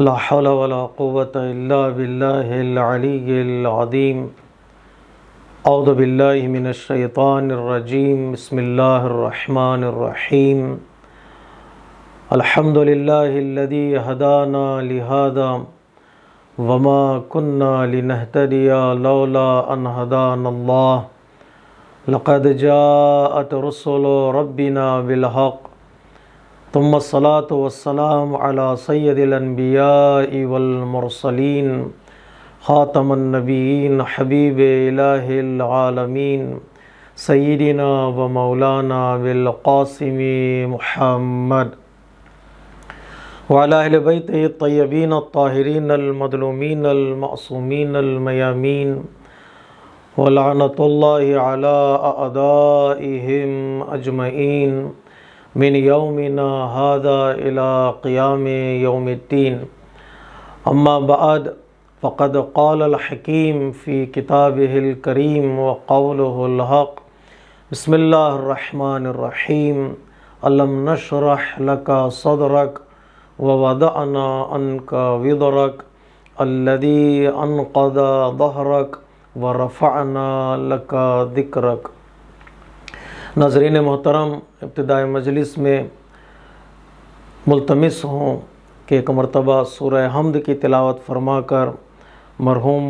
لا حول ولا قوة إلا بالله العلي العظيم. أعوذ بالله من الشيطان الرجيم. بسم الله الرحمن الرحيم. الحمد لله الذي هدانا لهذا وما كنا لنهتدي لولا أن هدانا الله. لقد جاءت رسل ربنا بالحق ثم الصلاة والسلام على سيد الأنبياء والمرسلين خاتم النبيين حبيب إله العالمين سيدنا ومولانا بالقاسم محمد وعلى أهل بيته الطيبين الطاهرين المظلومين المعصومين الميامين ولعنة الله على أعدائهم أجمعين من يومنا هذا إلى قيام يوم الدين. أما بعد فقد قال الحكيم في كتابه الكريم وقوله الحق. بسم الله الرحمن الرحيم. ألم نشرح لك صدرك ووضعنا عنك وزرك الذي أنقض ظهرك ورفعنا لك ذكرك. ناظرین محترم، ابتدائی مجلس میں ملتمس ہوں کہ ایک مرتبہ سورہ حمد کی تلاوت فرما کر مرحوم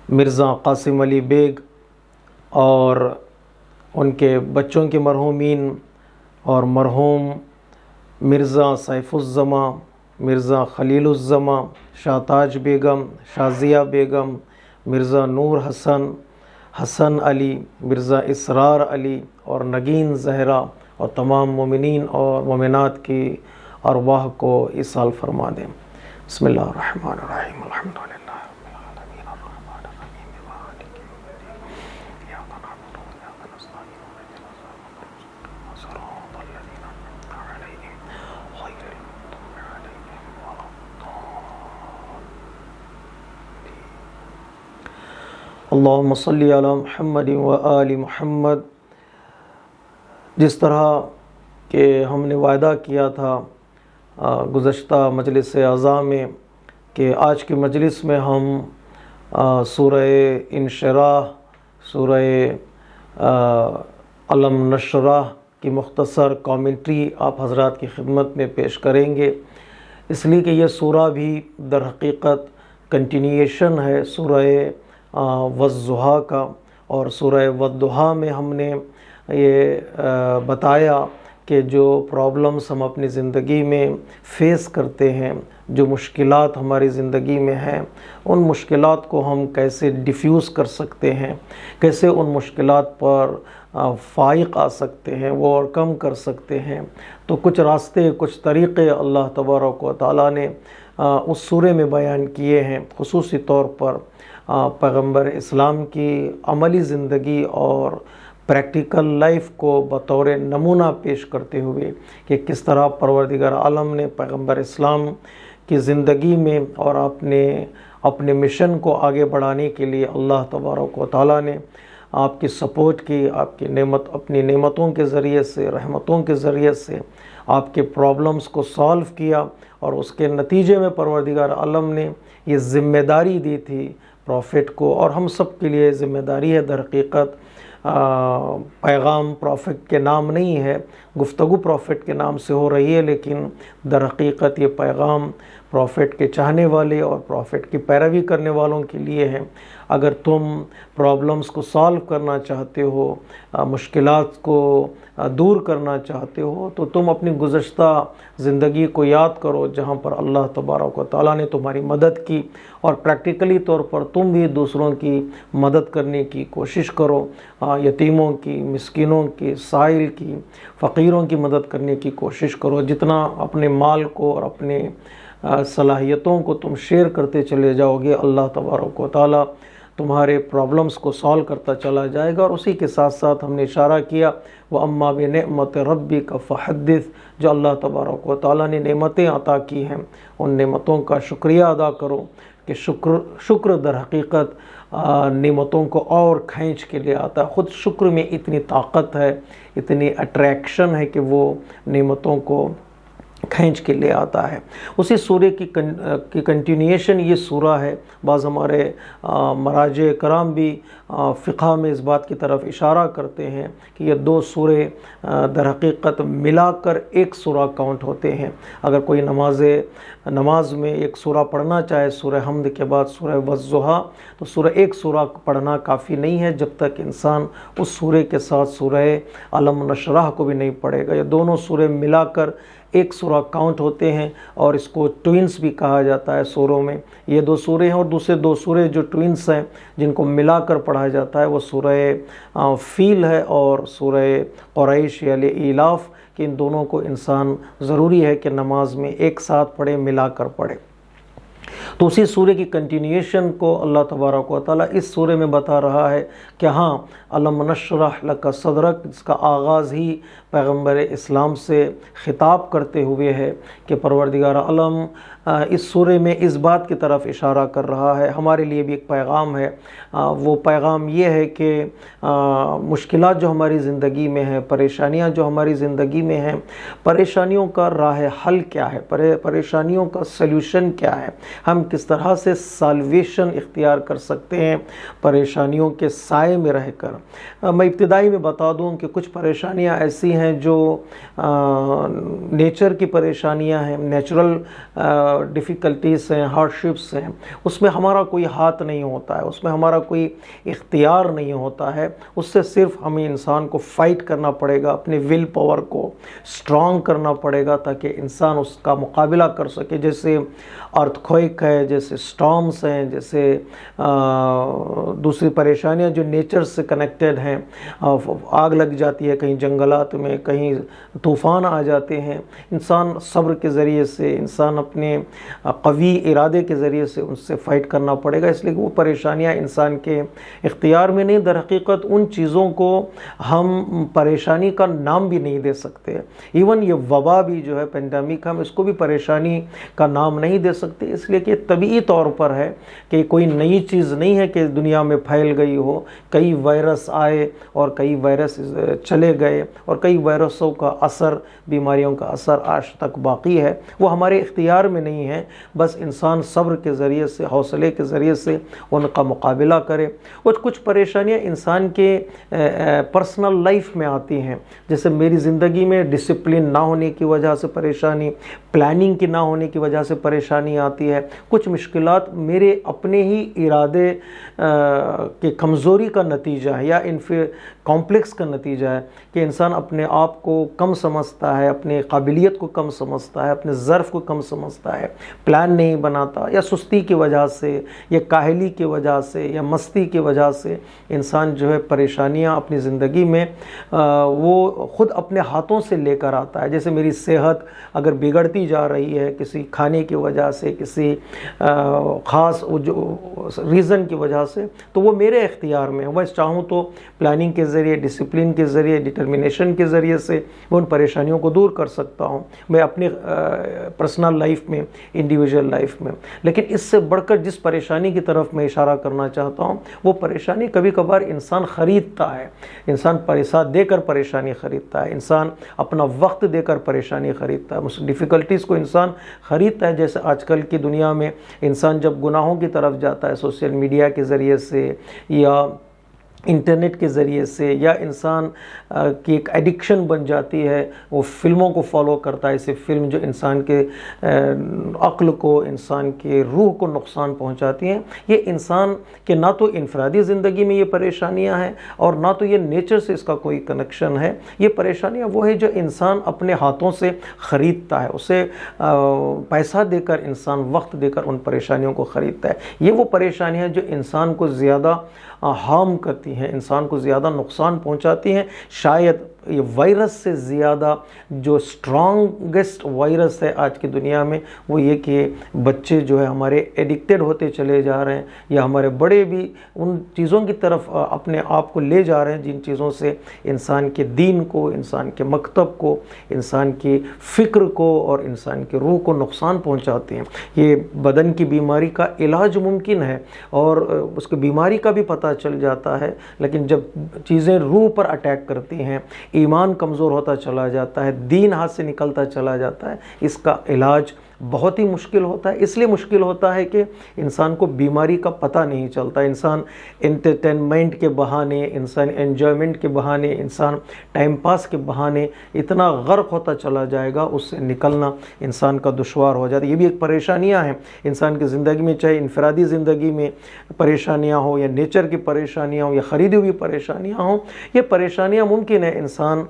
مرزا قاسم علی بیگ اور ان کے بچوں کے مرحومین اور مرحوم مرزا سیف الزماں، مرزا خلیل الزماں، شاہ تاج بیگم، شازیہ بیگم، مرزا نور حسن، حسن علی، مرزا اسرار علی اور نگین زہرا اور تمام مومنین اور مومنات کی ارواح کو ایصال فرما دیں. بسم اللہ الرحمن الرحیم. الحمد للہ رب العالمین الرحمن الرحیم مالک یوم الدین ایاک نعبد و ایاک نستعین اهدنا الصراط الذین انعمت علیہم غیر المغضوب علیہم ولا الضالین. اللہم صلی علی محمد و آل محمد. جس طرح کہ ہم نے وعدہ کیا تھا گزشتہ مجلس اعضاء میں کہ آج کی مجلس میں ہم سورہ انشراح، سورہ الم نشرح کی مختصر کامنٹری آپ حضرات کی خدمت میں پیش کریں گے، اس لیے کہ یہ سورہ بھی در حقیقت کنٹینیویشن ہے سورہ والضحیٰ کا. اور سورہ والضحیٰ میں ہم نے یہ بتایا کہ جو پرابلمز ہم اپنی زندگی میں فیس کرتے ہیں، جو مشکلات ہماری زندگی میں ہیں، ان مشکلات کو ہم کیسے ڈیفیوز کر سکتے ہیں، کیسے ان مشکلات پر فائق آ سکتے ہیں، وہ اور کم کر سکتے ہیں. تو کچھ راستے، کچھ طریقے اللہ تبارک و تعالیٰ نے اس سورے میں بیان کیے ہیں، خصوصی طور پر پیغمبر اسلام کی عملی زندگی اور پریکٹیکل لائف کو بطور نمونہ پیش کرتے ہوئے کہ کس طرح پروردگار عالم نے پیغمبر اسلام کی زندگی میں اور اپنے مشن کو آگے بڑھانے کے لیے اللہ تبارک و تعالیٰ نے آپ کی سپورٹ کی، آپ کی اپنی نعمتوں کے ذریعے سے، رحمتوں کے ذریعے سے آپ کے پرابلمز کو سالو کیا. اور اس کے نتیجے میں پروردگار عالم نے یہ ذمہ داری دی تھی پروفٹ کو، اور ہم سب کے لیے ذمہ داری ہے. در حقیقت پیغام پروفٹ کے نام نہیں ہے، گفتگو پروفٹ کے نام سے ہو رہی ہے، لیکن در حقیقت یہ پیغام پروفٹ کے چاہنے والے اور پروفٹ کی پیروی کرنے والوں کے لیے ہے. اگر تم پرابلمز کو سالو کرنا چاہتے ہو، مشکلات کو دور کرنا چاہتے ہو، تو تم اپنی گزشتہ زندگی کو یاد کرو جہاں پر اللہ تبارک و تعالیٰ نے تمہاری مدد کی، اور پریکٹیکلی طور پر تم بھی دوسروں کی مدد کرنے کی کوشش کرو. یتیموں کی، مسکینوں کی، سائل کی، فقیروں کی مدد کرنے کی کوشش کرو. جتنا اپنے مال کو اور اپنے صلاحیتوں کو تم شیئر کرتے چلے جاؤ گے، اللہ تبارک و تعالیٰ تمہارے پرابلمز کو سالو کرتا چلا جائے گا. اور اسی کے ساتھ ساتھ ہم نے اشارہ کیا وَأَمَّا بِنِعْمَةِ رَبِّكَ فَحَدِّثْ، جو اللہ تبارک و تعالیٰ نے نعمتیں عطا کی ہیں ان نعمتوں کا شکریہ ادا کرو. کہ شکر در حقیقت نعمتوں کو اور کھینچ کے لے آتا ہے. خود شکر میں اتنی طاقت ہے، اتنی اٹریکشن ہے کہ وہ نعمتوں کو کھینچ کے لے آتا ہے۔ اسی سورہ کی کنٹینیوشن یہ سورہ ہے۔ بعض ہمارے مراجع کرام بھی فقہ میں اس بات کی طرف اشارہ کرتے ہیں کہ یہ دو سورے در حقیقت ملا کر ایک سورہ کاؤنٹ ہوتے ہیں۔ اگر کوئی نماز میں ایک سورہ پڑھنا چاہے سورہ حمد کے بعد سورہ والضحیٰ، تو ایک سورہ پڑھنا کافی نہیں ہے جب تک انسان اس سورے کے ساتھ سورہ الم نشرح کو بھی نہیں پڑھے گا۔ یہ دونوں سورے ملا کر ایک سورہ کاؤنٹ ہوتے ہیں، اور اس کو ٹوئنس بھی کہا جاتا ہے سوروں میں۔ یہ دو سورے ہیں، اور دوسرے دو سورے جو ٹوئنس ہیں جن کو ملا کر پڑھا جاتا ہے وہ سورہ فیل ہے اور سورہ قریش یا ایلاف، کہ ان دونوں کو انسان ضروری ہے کہ نماز میں ایک ساتھ پڑھے، ملا کر پڑھے۔ تو اسی سورے کی کنٹینیوشن کو اللہ تبارک و تعالیٰ اس سورے میں بتا رہا ہے کہ ہاں الم نشرح لک صدرک، جس کا آغاز ہی پیغمبر اسلام سے خطاب کرتے ہوئے ہے کہ پروردگار عالم اس سورے میں اس بات کی طرف اشارہ کر رہا ہے، ہمارے لیے بھی ایک پیغام ہے۔ وہ پیغام یہ ہے کہ مشکلات جو ہماری زندگی میں ہیں، پریشانیاں جو ہماری زندگی میں ہیں، پریشانیوں کا راہ حل کیا ہے، پریشانیوں کا سلیوشن کیا ہے، ہم کس طرح سے سالویشن اختیار کر سکتے ہیں پریشانیوں کے سائے میں رہ کر۔ میں ابتدائی میں بتا دوں کہ کچھ پریشانیاں ایسی ہیں جو نیچر کی پریشانیاں ہیں، نیچرل ڈیفیکلٹیز ہیں، ہارڈشپس ہیں، اس میں ہمارا کوئی ہاتھ نہیں ہوتا ہے، اس میں ہمارا کوئی اختیار نہیں ہوتا ہے، اس سے صرف ہمیں انسان کو فائٹ کرنا پڑے گا، اپنے ول پاور کو سٹرونگ کرنا پڑے گا تاکہ انسان اس کا مقابلہ کر سکے۔ جیسے ارتھکوئک ہے، جیسے سٹارمز ہیں، جیسے دوسری پریشانیاں جو نیچر سے کنیکٹڈ ہیں، آگ لگ جاتی ہے کہیں جنگلات میں، کہیں طوفان آ جاتے ہیں، انسان صبر کے ذریعے سے، انسان اپنے قوی ارادے کے ذریعے سے ان سے فائٹ کرنا پڑے گا، اس لیے کہ وہ پریشانیاں انسان کے اختیار میں نہیں۔ در حقیقت ان چیزوں کو ہم پریشانی کا نام بھی نہیں دے سکتے، ایون یہ وبا بھی جو ہے پینڈیمک، ہم اس کو بھی پریشانی کا نام نہیں دے سکتے، اس لیے کہ طبعی طور پر ہے کہ کوئی نئی چیز نہیں ہے کہ دنیا میں پھیل گئی ہو، کئی وائرس آئے اور کئی وائرس چلے گئے، اور کئی وائرسوں کا اثر، بیماریوں کا اثر آج تک باقی ہے، وہ ہمارے اختیار میں نہیں ہے، بس انسان صبر کے ذریعے سے، حوصلے کے ذریعے سے ان کا مقابلہ کرے۔ اور کچھ پریشانیاں انسان کے پرسنل لائف میں آتی ہیں، جیسے میری زندگی میں ڈسپلن نہ ہونے کی وجہ سے پریشانی، پلاننگ کی نہ ہونے کی وجہ سے پریشانی آتی ہے، کچھ مشکلات میرے اپنے ہی ارادے کی کمزوری کا نتیجہ ہے، یا کمپلیکس کا نتیجہ ہے کہ انسان اپنے آپ کو کم سمجھتا ہے، اپنے قابلیت کو کم سمجھتا ہے، اپنے ظرف کو کم سمجھتا ہے، پلان نہیں بناتا، یا سستی کی وجہ سے، یا کاہلی کی وجہ سے، یا مستی کی وجہ سے انسان جو ہے پریشانیاں اپنی زندگی میں وہ خود اپنے ہاتھوں سے لے کر آتا ہے۔ جیسے میری صحت اگر بگڑتی جا رہی ہے کسی کھانے کی وجہ سے، کسی خاص ریزن کی وجہ سے، تو وہ میرے اختیار میں ہے، میں چاہوں تو پلاننگ کے ذریعے، ڈسپلن کے ذریعے، ڈٹرمنیشن کے ذریعے سے میں ان پریشانیوں کو دور کر سکتا ہوں، میں اپنی پرسنل لائف میں، انڈیویجول لائف میں۔ لیکن اس سے بڑھ کر جس پریشانی کی طرف میں اشارہ کرنا چاہتا ہوں، وہ پریشانی کبھی کبھار انسان خریدتا ہے، انسان پیسہ دے کر پریشانی خریدتا ہے، انسان اپنا وقت دے کر پریشانی خریدتا ہے، اس ڈیفیکلٹیز کو انسان خریدتا ہے۔ جیسے آج کل کی دنیا میں انسان جب گناہوں کی طرف جاتا ہے سوشل میڈیا کے ذریعے سے، یا انٹرنیٹ کے ذریعے سے، یا انسان کی ایک ایڈکشن بن جاتی ہے، وہ فلموں کو فالو کرتا ہے، اسے فلم جو انسان کے عقل کو، انسان کے روح کو نقصان پہنچاتی ہیں، یہ انسان کے نہ تو انفرادی زندگی میں یہ پریشانیاں ہیں، اور نہ تو یہ نیچر سے اس کا کوئی کنیکشن ہے۔ یہ پریشانیاں وہ ہیں جو انسان اپنے ہاتھوں سے خریدتا ہے، اسے پیسہ دے کر، انسان وقت دے کر ان پریشانیوں کو خریدتا ہے۔ یہ وہ پریشانیاں جو انسان کو زیادہ ہارم کرتی ہیں، انسان کو زیادہ نقصان پہنچاتی ہیں۔ شاید یہ وائرس سے زیادہ جو سٹرانگسٹ وائرس ہے آج کی دنیا میں، وہ یہ کہ بچے جو ہے ہمارے ایڈکٹڈ ہوتے چلے جا رہے ہیں، یا ہمارے بڑے بھی ان چیزوں کی طرف اپنے آپ کو لے جا رہے ہیں جن چیزوں سے انسان کے دین کو، انسان کے مکتب کو، انسان کی فکر کو اور انسان کے روح کو نقصان پہنچاتے ہیں۔ یہ بدن کی بیماری کا علاج ممکن ہے، اور اس کی بیماری کا بھی پتہ چل جاتا ہے، لیکن جب چیزیں روح پر اٹیک کرتی ہیں، ایمان کمزور ہوتا چلا جاتا ہے، دین ہاتھ سے نکلتا چلا جاتا ہے، اس کا علاج بہت ہی مشکل ہوتا ہے۔ اس لیے مشکل ہوتا ہے کہ انسان کو بیماری کا پتہ نہیں چلتا، انسان انٹرٹینمنٹ کے بہانے، انسان انجوائمنٹ کے بہانے، انسان ٹائم پاس کے بہانے اتنا غرق ہوتا چلا جائے گا، اس سے نکلنا انسان کا دشوار ہو جاتا ہے۔ یہ بھی ایک پریشانیاں ہیں انسان کی زندگی میں، چاہے انفرادی زندگی میں پریشانیاں ہوں یا نیچر کی پریشانیاں ہوں یا خریدی ہوئی پریشانیاں ہوں، یہ پریشانیاں ممکن ہے انسان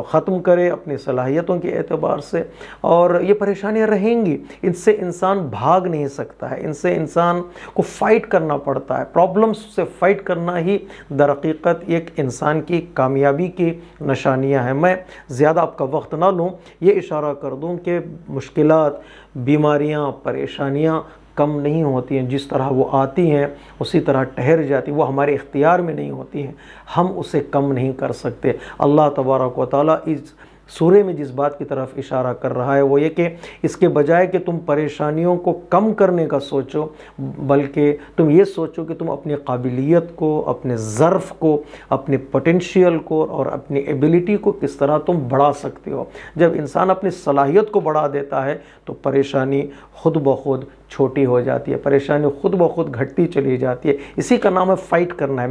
ختم کرے اپنی صلاحیتوں کے اعتبار سے، اور یہ پریشانیاں رہیں گی، ان سے انسان بھاگ نہیں سکتا ہے، ان سے انسان کو فائٹ کرنا پڑتا ہے۔ پرابلمس سے فائٹ کرنا ہی در حقیقت ایک انسان کی کامیابی کی نشانیاں ہیں۔ میں زیادہ آپ کا وقت نہ لوں، یہ اشارہ کر دوں کہ مشکلات، بیماریاں، پریشانیاں کم نہیں ہوتی ہیں، جس طرح وہ آتی ہیں اسی طرح ٹھہر جاتی، وہ ہمارے اختیار میں نہیں ہوتی ہیں، ہم اسے کم نہیں کر سکتے۔ اللہ تبارک و تعالیٰ اس سورے میں جس بات کی طرف اشارہ کر رہا ہے وہ یہ کہ اس کے بجائے کہ تم پریشانیوں کو کم کرنے کا سوچو، بلکہ تم یہ سوچو کہ تم اپنی قابلیت کو، اپنے ظرف کو، اپنے پوٹینشیل کو اور اپنی ایبیلٹی کو کس طرح تم بڑھا سکتے ہو۔ جب انسان اپنی صلاحیت کو بڑھا دیتا ہے تو پریشانی خود بخود چھوٹی ہو جاتی ہے، پریشانی خود بخود گھٹتی چلی جاتی ہے۔ اسی کا نام ہے فائٹ کرنا ہے،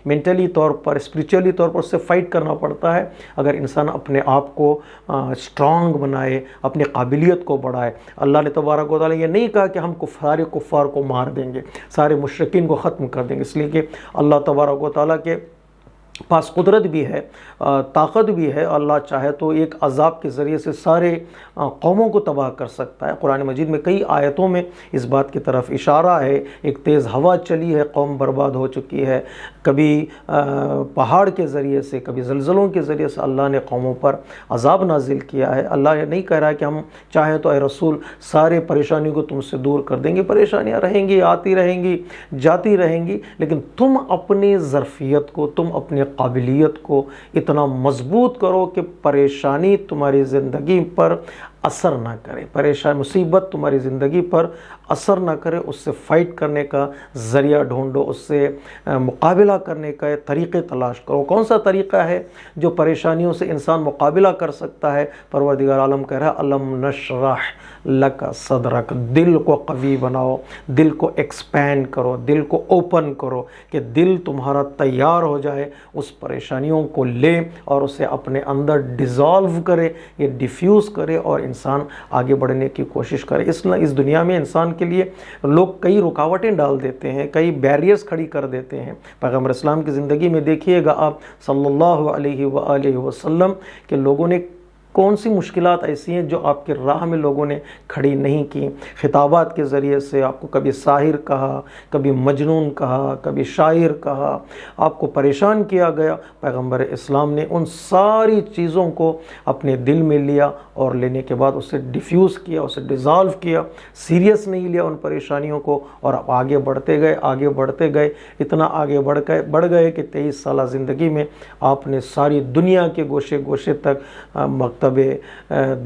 مینٹلی طور پر، اسپریچولی طور پر اس سے فائٹ کرنا پڑتا ہے۔ اگر انسان اپنے آپ کو اسٹرانگ بنائے، اپنی قابلیت کو بڑھائے۔ اللہ نے تبارک و تعالیٰ یہ نہیں کہا کہ ہم سارے کفار کو مار دیں گے، سارے مشرکین کو ختم کر دیں گے، اس لیے کہ اللہ تبارک و تعالیٰ کے پاس قدرت بھی ہے، طاقت بھی ہے، اللہ چاہے تو ایک عذاب کے ذریعے سے سارے قوموں کو تباہ کر سکتا ہے۔ قرآن مجید میں کئی آیتوں میں اس بات کی طرف اشارہ ہے۔ ایک تیز ہوا چلی ہے، قوم برباد ہو چکی ہے، کبھی پہاڑ کے ذریعے سے، کبھی زلزلوں کے ذریعے سے اللہ نے قوموں پر عذاب نازل کیا ہے۔ اللہ یہ نہیں کہہ رہا ہے کہ ہم چاہیں تو اے رسول سارے پریشانیوں کو تم سے دور کر دیں گے، پریشانیاں رہیں گی، آتی رہیں گی، جاتی رہیں گی، لیکن تم اپنی ظرفیت کو، تم اپنی قابلیت کو اتنا مضبوط کرو کہ پریشانی تمہاری زندگی پر اثر نہ کرے، پریشان مصیبت تمہاری زندگی پر اثر نہ کرے، اس سے فائٹ کرنے کا ذریعہ ڈھونڈو، اس سے مقابلہ کرنے کا طریقے تلاش کرو۔ کون سا طریقہ ہے جو پریشانیوں سے انسان مقابلہ کر سکتا ہے؟ پروردگار عالم کہہ رہا ہے الم نشرح لک صدرک، دل کو قوی بناؤ، دل کو ایکسپینڈ کرو، دل کو اوپن کرو کہ دل تمہارا تیار ہو جائے، اس پریشانیوں کو لے اور اسے اپنے اندر ڈیزالو کرے، یہ ڈیفیوز کرے اور انسان آگے بڑھنے کی کوشش کرے۔ اس دنیا میں انسان کے لیے لوگ کئی رکاوٹیں ڈال دیتے ہیں، کئی بیریئرز کھڑی کر دیتے ہیں۔ پیغمبر اسلام کی زندگی میں دیکھیے گا آپ صلی اللہ علیہ وآلہ وسلم کہ لوگوں نے کون سی مشکلات ایسی ہیں جو آپ کے راہ میں لوگوں نے کھڑی نہیں کی۔ خطابات کے ذریعے سے آپ کو کبھی ساحر کہا، کبھی مجنون کہا، کبھی شاعر کہا، آپ کو پریشان کیا گیا۔ پیغمبر اسلام نے ان ساری چیزوں کو اپنے دل میں لیا اور لینے کے بعد اسے ڈیفیوز کیا، اسے ڈیزالو کیا، سیریس نہیں لیا ان پریشانیوں کو، اور آپ آگے بڑھتے گئے، آگے بڑھتے گئے، اتنا آگے بڑھ گئے کہ 23 سالہ زندگی میں آپ نے ساری دنیا کے گوشے گوشے تک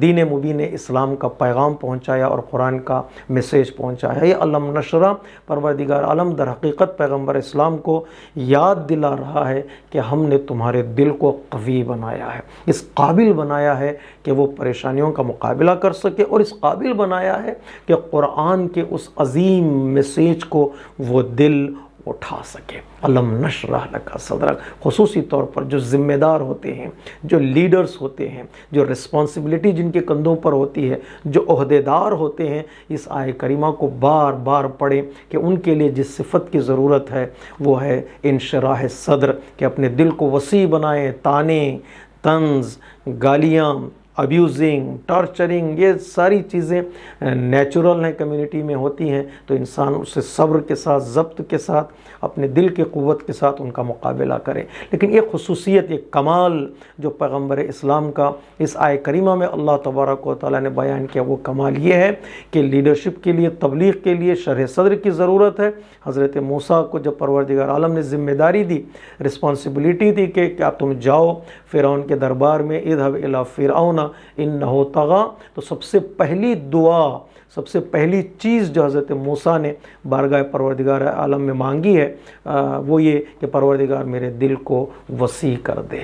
دین مبین اسلام کا پیغام پہنچایا اور قرآن کا میسیج پہنچایا۔ یہ علم نشرہ پروردگار عالم در حقیقت پیغمبر اسلام کو یاد دلا رہا ہے کہ ہم نے تمہارے دل کو قوی بنایا ہے، اس قابل بنایا ہے کہ وہ پریشانیوں کا مقابلہ کر سکے، اور اس قابل بنایا ہے کہ قرآن کے اس عظیم میسیج کو وہ دل اٹھا سکے۔ علم نشرح لک صدرک، خصوصی طور پر جو ذمہ دار ہوتے ہیں، جو لیڈرز ہوتے ہیں، جو رسپانسبلٹی جن کے کندھوں پر ہوتی ہے، جو عہدیدار ہوتے ہیں، اس آیہ کریمہ کو بار بار پڑھیں کہ ان کے لیے جس صفت کی ضرورت ہے وہ ہے انشراح صدر، کہ اپنے دل کو وسیع بنائیں۔ طعنے، طنز، گالیاں، ابیوزنگ، ٹارچرنگ، یہ ساری چیزیں نیچرل ہیں، کمیونٹی میں ہوتی ہیں، تو انسان اسے صبر کے ساتھ، ضبط کے ساتھ، اپنے دل کی قوت کے ساتھ ان کا مقابلہ کرے۔ لیکن یہ خصوصیت، یہ کمال جو پیغمبر اسلام کا اس آیہ کریمہ میں اللہ تبارک و تعالیٰ نے بیان کیا، وہ کمال یہ ہے کہ لیڈرشپ کے لیے، تبلیغ کے لیے شرح صدر کی ضرورت ہے۔ حضرت موسیٰ کو جب پروردگار عالم نے ذمہ داری دی، رسپانسبلٹی دی کہ کیا تم جاؤ فرعون کے دربار میں، اذهب الی فرعون انہ طغی، تو سب سے پہلی دعا، سب سے پہلی چیز جو حضرت موسیٰ نے بارگاہ پروردگار عالم میں مانگی ہے وہ یہ کہ پروردگار میرے دل کو وسیع کر دے،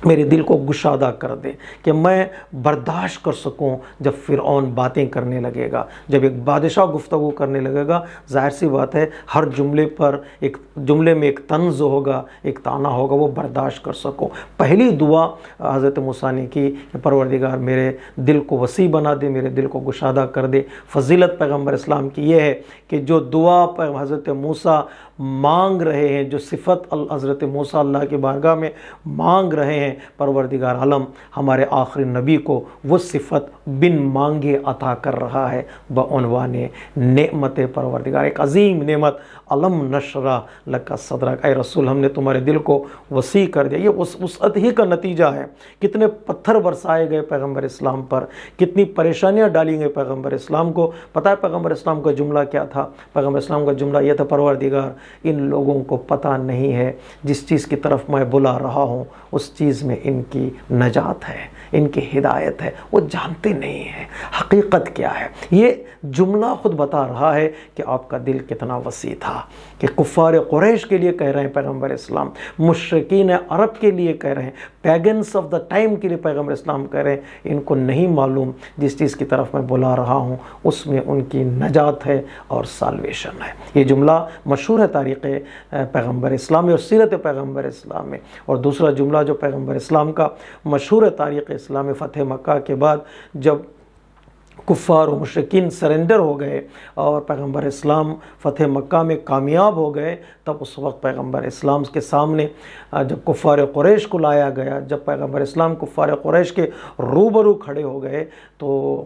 میرے دل کو گشادہ کر دے کہ میں برداشت کر سکوں جب فرعون باتیں کرنے لگے گا، جب ایک بادشاہ گفتگو کرنے لگے گا، ظاہر سی بات ہے ہر جملے پر ایک جملے میں ایک طنز ہوگا، ایک طعنہ ہوگا، وہ برداشت کر سکوں۔ پہلی دعا حضرت موسیٰ نے کی کہ پروردگار میرے دل کو وسیع بنا دے، میرے دل کو گشادہ کر دے۔ فضیلت پیغمبر اسلام کی یہ ہے کہ جو دعا حضرت موسیٰ مانگ رہے ہیں، جو صفت حضرت موسیٰ اللہ کی بارگاہ میں مانگ رہے ہیں، پروردگار عالم ہمارے آخری نبی کو وہ صفت بن مانگے عطا کر رہا ہے بعنوان نعمت پروردگار، ایک عظیم نعمت۔ علم نشرح لک صدرک، اے رسول ہم نے تمہارے دل کو وسیع کر دیا۔ یہ وسعت ہی کا نتیجہ ہے۔ کتنے پتھر برسائے گئے پیغمبر اسلام پر، کتنی پریشانیاں ڈالی گئی پیغمبر اسلام کو۔ پتہ ہے پیغمبر اسلام کا جملہ کیا تھا؟ پیغمبر اسلام کا جملہ یہ تھا، پروردگار ان لوگوں کو پتہ نہیں ہے جس چیز کی طرف میں بلا رہا ہوں اس چیز میں ان کی نجات ہے، ان کی ہدایت ہے، وہ جانتے نہیں ہیں حقیقت کیا ہے۔ یہ جملہ خود بتا رہا ہے کہ آپ کا دل کتنا وسیع تھا، کہ کفار قریش کے لیے کہہ رہے ہیں پیغمبر اسلام، مشرکین عرب کے لیے کہہ رہے ہیں، پیگنس آف دا ٹائم کے لیے پیغمبر اسلام کہہ رہے ہیں، ان کو نہیں معلوم جس چیز کی طرف میں بلا رہا ہوں اس میں ان کی نجات ہے اور سالویشن ہے۔ یہ جملہ مشہور ہے تاریخ پیغمبر اسلام میں اور سیرت پیغمبر اسلام میں۔ اور دوسرا جملہ جو پیغمبر اسلام کا مشہور ہے تاریخ اسلام میں، فتح مکہ کے بعد جب کفار و مشرکین سرنڈر ہو گئے اور پیغمبر اسلام فتح مکہ میں کامیاب ہو گئے، تب اس وقت پیغمبر اسلام کے سامنے جب کفار قریش کو لایا گیا، جب پیغمبر اسلام کفار قریش کے روبرو کھڑے ہو گئے تو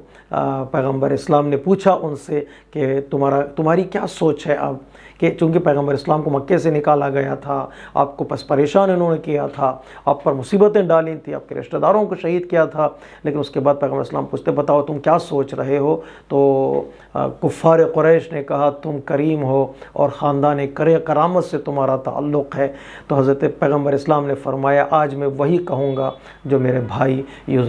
پیغمبر اسلام نے پوچھا ان سے کہ تمہاری کیا سوچ ہے اب، کہ چونکہ پیغمبر اسلام کو مکے سے نکالا گیا تھا، آپ کو پس پریشان انہوں نے کیا تھا، آپ پر مصیبتیں ڈالی تھی، آپ کے رشتہ داروں کو شہید کیا تھا، لیکن اس کے بعد پیغمبر اسلام پوچھتے بتاؤ تم کیا سوچ رہے ہو؟ تو کفار قریش نے کہا تم کریم ہو اور خاندان کرامت سے تمہارا تعلق ہے۔ تو حضرت پیغمبر اسلام نے فرمایا آج میں وہی کہوں گا جو میرے بھائی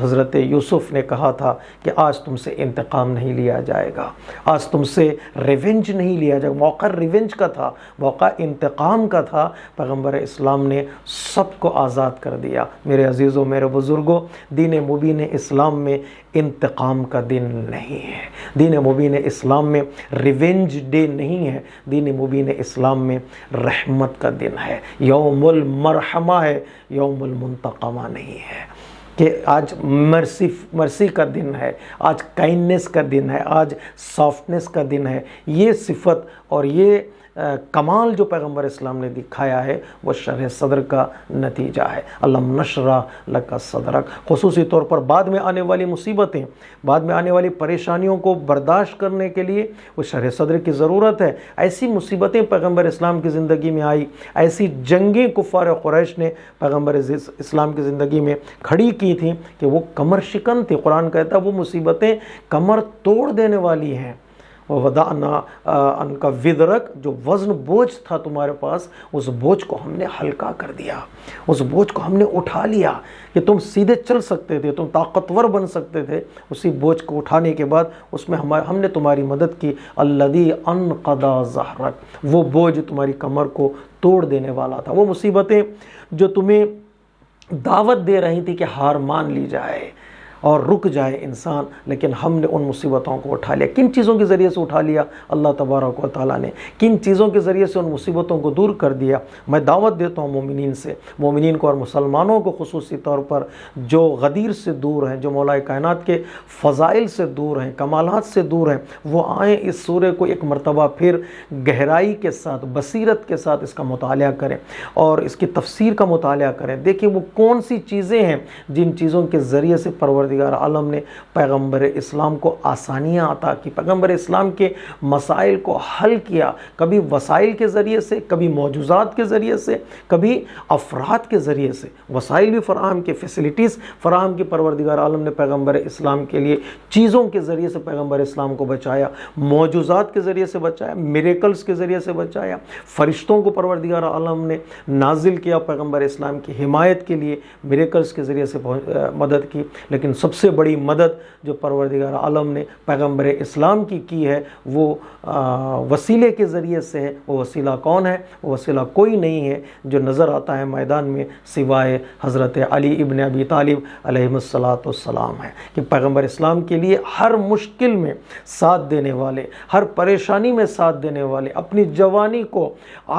حضرت یوسف نے کہا تھا کہ آج تم سے انتقام نہیں لیا جائے گا، آج تم سے ریونج نہیں لیا جائے گا۔ موقع ریونج کا تھا، موقع انتقام کا تھا۔ پیغمبر اسلام نے سب کو آزاد کر دیا۔ میرے عزیزوں، میرے بزرگوں، دین مبین اسلام میں انتقام کا دن نہیں ہے، دین مبین اسلام میں ریونج ڈے نہیں ہے، دین مبین اسلام میں رحمت کا دن ہے، یوم المرحمہ ہے، یوم المنتقمہ نہیں ہے، کہ آج مرسی کا دن ہے، آج کائنڈنس کا دن ہے، آج سافٹنس کا دن ہے۔ یہ صفت اور یہ کمال جو پیغمبر اسلام نے دکھایا ہے وہ شرح صدر کا نتیجہ ہے۔ علم نشرح لک صدرک، خصوصی طور پر بعد میں آنے والی مصیبتیں، بعد میں آنے والی پریشانیوں کو برداشت کرنے کے لیے وہ شرح صدر کی ضرورت ہے۔ ایسی مصیبتیں پیغمبر اسلام کی زندگی میں آئی، ایسی جنگیں کفار قریش نے پیغمبر اسلام کی زندگی میں کھڑی کی تھیں کہ وہ کمر شکن تھی۔ قرآن کہتا ہے وہ مصیبتیں کمر توڑ دینے والی ہیں۔ وَوَضَعْنَا عَنْكَ وِزْرَكَ، جو وزن بوجھ تھا تمہارے پاس اس بوجھ کو ہم نے ہلکا کر دیا، اس بوجھ کو ہم نے اٹھا لیا کہ تم سیدھے چل سکتے تھے، تم طاقتور بن سکتے تھے۔ اسی بوجھ کو اٹھانے کے بعد اس میں ہم نے تمہاری مدد کی۔ الَّذِي أَنْقَضَ ظَهْرَكَ، وہ بوجھ تمہاری کمر کو توڑ دینے والا تھا۔ وہ مصیبتیں جو تمہیں دعوت دے رہی تھی کہ ہار مان لی جائے اور رک جائے انسان، لیکن ہم نے ان مصیبتوں کو اٹھا لیا۔ کن چیزوں کے ذریعے سے اٹھا لیا؟ اللہ تبارک و تعالیٰ نے کن چیزوں کے ذریعے سے ان مصیبتوں کو دور کر دیا؟ میں دعوت دیتا ہوں مومنین سے، مومنین کو اور مسلمانوں کو خصوصی طور پر، جو غدیر سے دور ہیں، جو مولا کائنات کے فضائل سے دور ہیں، کمالات سے دور ہیں، وہ آئیں اس سورہ کو ایک مرتبہ پھر گہرائی کے ساتھ، بصیرت کے ساتھ اس کا مطالعہ کریں اور اس کی تفسیر کا مطالعہ کریں۔ دیکھیں وہ کون سی چیزیں ہیں جن چیزوں کے ذریعے سے پروردگار عالم نے پیغمبر اسلام کو آسانیاں عطا کی، پیغمبر اسلام کے مسائل کو حل کیا، کبھی وسائل کے ذریعے سے، کبھی معجزات کے ذریعے سے، کبھی افراد کے ذریعے سے۔ وسائل بھی فراہم کی، فیسلٹیز فراہم کی پروردگار عالم نے پیغمبر اسلام کے لیے، چیزوں کے ذریعے سے پیغمبر اسلام کو بچایا، معجزات کے ذریعے سے بچایا، میریکلز کے ذریعے سے بچایا، فرشتوں کو پروردگار عالم نے نازل کیا پیغمبر اسلام کی حمایت کے لیے، میریکلز کے ذریعے سے مدد کی۔ لیکن سب سے بڑی مدد جو پروردگار عالم نے پیغمبر اسلام کی ہے وہ وسیلے کے ذریعے سے ہے۔ وہ وسیلہ کون ہے؟ وہ وسیلہ کوئی نہیں ہے جو نظر آتا ہے میدان میں سوائے حضرت علی ابن ابی طالب علیہ السلام ہے، کہ پیغمبر اسلام کے لیے ہر مشکل میں ساتھ دینے والے، ہر پریشانی میں ساتھ دینے والے، اپنی جوانی کو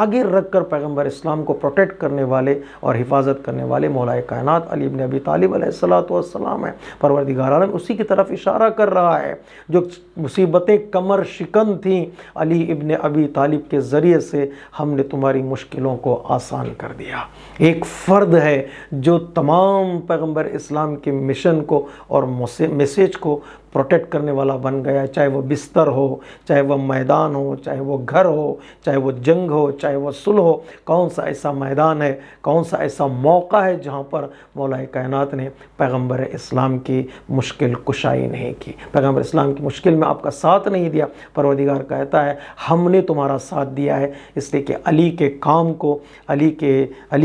آگے رکھ کر پیغمبر اسلام کو پروٹیکٹ کرنے والے اور حفاظت کرنے والے مولا کائنات علی ابن ابی طالب علیہ السلام ہے۔ پروردگار عالم اسی کی طرف اشارہ کر رہا ہے۔ جو مصیبتیں کمر شکن تھیں علی ابن ابی طالب کے ذریعے سے ہم نے تمہاری مشکلوں کو آسان کر دیا۔ ایک فرد ہے جو تمام پیغمبر اسلام کے مشن کو اور میسیج کو پروٹیکٹ کرنے والا بن گیا، چاہے وہ بستر ہو، چاہے وہ میدان ہو، چاہے وہ گھر ہو، چاہے وہ جنگ ہو، چاہے وہ صلح ہو۔ کون سا ایسا میدان ہے، کون سا ایسا موقع ہے جہاں پر مولا کائنات نے پیغمبر اسلام کی مشکل کشائی نہیں کی، پیغمبر اسلام کی مشکل میں آپ کا ساتھ نہیں دیا؟ پروردگار کہتا ہے ہم نے تمہارا ساتھ دیا ہے، اس لیے کہ علی کے کام کو، علی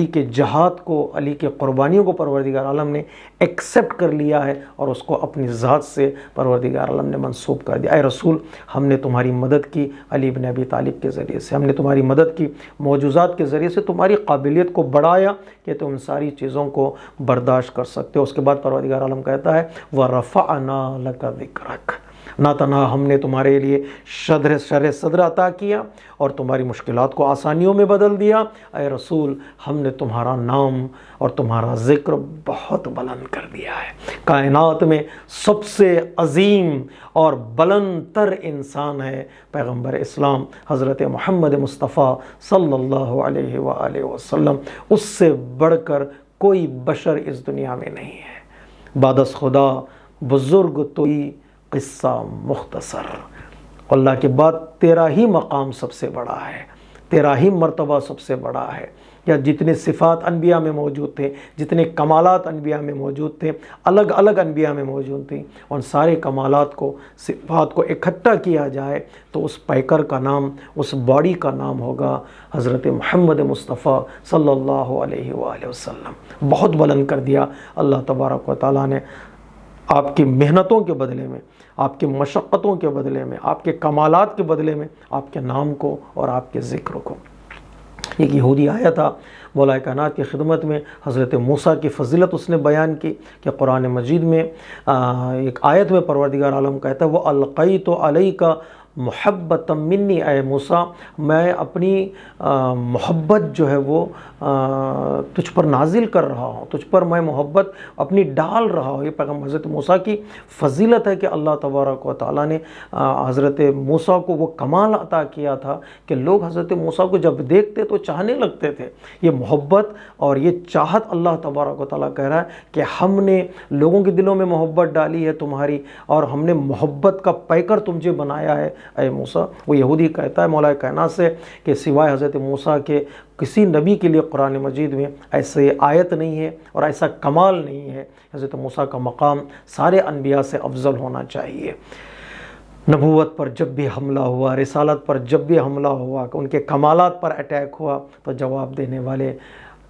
کے جہاد کو، علی کے قربانیوں کو پروردگار عالم نے ایکسیپٹ کر لیا ہے اور اس کو اپنی ذات سے پروردگار عالم نے منسوب کر دیا۔ اے رسول، ہم نے تمہاری مدد کی علی ابن ابی طالب کے ذریعے سے، ہم نے تمہاری مدد کی معجزات کے ذریعے سے، تمہاری قابلیت کو بڑھایا کہ تم ان ساری چیزوں کو برداشت کر سکتے ہو۔ اس کے بعد پروردگار عالم کہتا ہے وَرَفَعْنَا لَكَ ذِكْرَكَ، نہ تنہا ہم نے تمہارے لیے شرح صدر عطا کیا اور تمہاری مشکلات کو آسانیوں میں بدل دیا۔ اے رسول، ہم نے تمہارا نام اور تمہارا ذکر بہت بلند کر دیا ہے۔ کائنات میں سب سے عظیم اور بلند تر انسان ہے پیغمبر اسلام حضرت محمد مصطفیٰ صلی اللہ علیہ وآلہ وسلم، اس سے بڑھ کر کوئی بشر اس دنیا میں نہیں ہے۔ بعد از خدا بزرگ توئی قصہ مختصر، اللہ کے بعد تیرا ہی مقام سب سے بڑا ہے، تیرا ہی مرتبہ سب سے بڑا ہے۔ یا جتنے صفات انبیاء میں موجود تھے، جتنے کمالات انبیاء میں موجود تھے، الگ الگ انبیاء میں موجود تھیں، ان سارے کمالات کو، صفات کو اکٹھا کیا جائے تو اس پیکر کا نام، اس باڈی کا نام ہوگا حضرت محمد مصطفیٰ صلی اللہ علیہ وآلہ وسلم۔ بہت بلند کر دیا اللہ تبارک و تعالیٰ نے آپ کی محنتوں کے بدلے میں، آپ کی مشقتوں کے بدلے میں، آپ کے کمالات کے بدلے میں آپ کے نام کو اور آپ کے ذکر کو۔ ایک یہودی آیا تھا مولا کائنات کی خدمت میں، حضرت موسیٰ کی فضیلت اس نے بیان کی کہ قرآن مجید میں ایک آیت میں پروردگار عالم کہتا ہے وَأَلْقَيْتُ عَلَيْكَ محبتا منی، اے موسیٰ میں اپنی محبت جو ہے وہ تجھ پر نازل کر رہا ہوں، تجھ پر میں محبت اپنی ڈال رہا ہوں۔ یہ پیغمبر حضرت موسیٰ کی فضیلت ہے کہ اللہ تبارک و تعالیٰ نے حضرت موسیٰ کو وہ کمال عطا کیا تھا کہ لوگ حضرت موسیٰ کو جب دیکھتے تو چاہنے لگتے تھے۔ یہ محبت اور یہ چاہت اللہ تبارک و تعالیٰ کہہ رہا ہے کہ ہم نے لوگوں کے دلوں میں محبت ڈالی ہے تمہاری، اور ہم نے محبت کا پیکر تمجھے بنایا ہے اے موسیٰ۔ وہ یہودی کہتا ہے مولا کائنات سے کہ سوائے حضرت موسیٰ کے کسی نبی کے لیے قرآن مجید میں ایسے آیت نہیں ہے اور ایسا کمال نہیں ہے۔ حضرت موسیٰ کا مقام سارے انبیاء سے افضل ہونا چاہیے۔ نبوت پر جب بھی حملہ ہوا، رسالت پر جب بھی حملہ ہوا، کہ ان کے کمالات پر اٹیک ہوا تو جواب دینے والے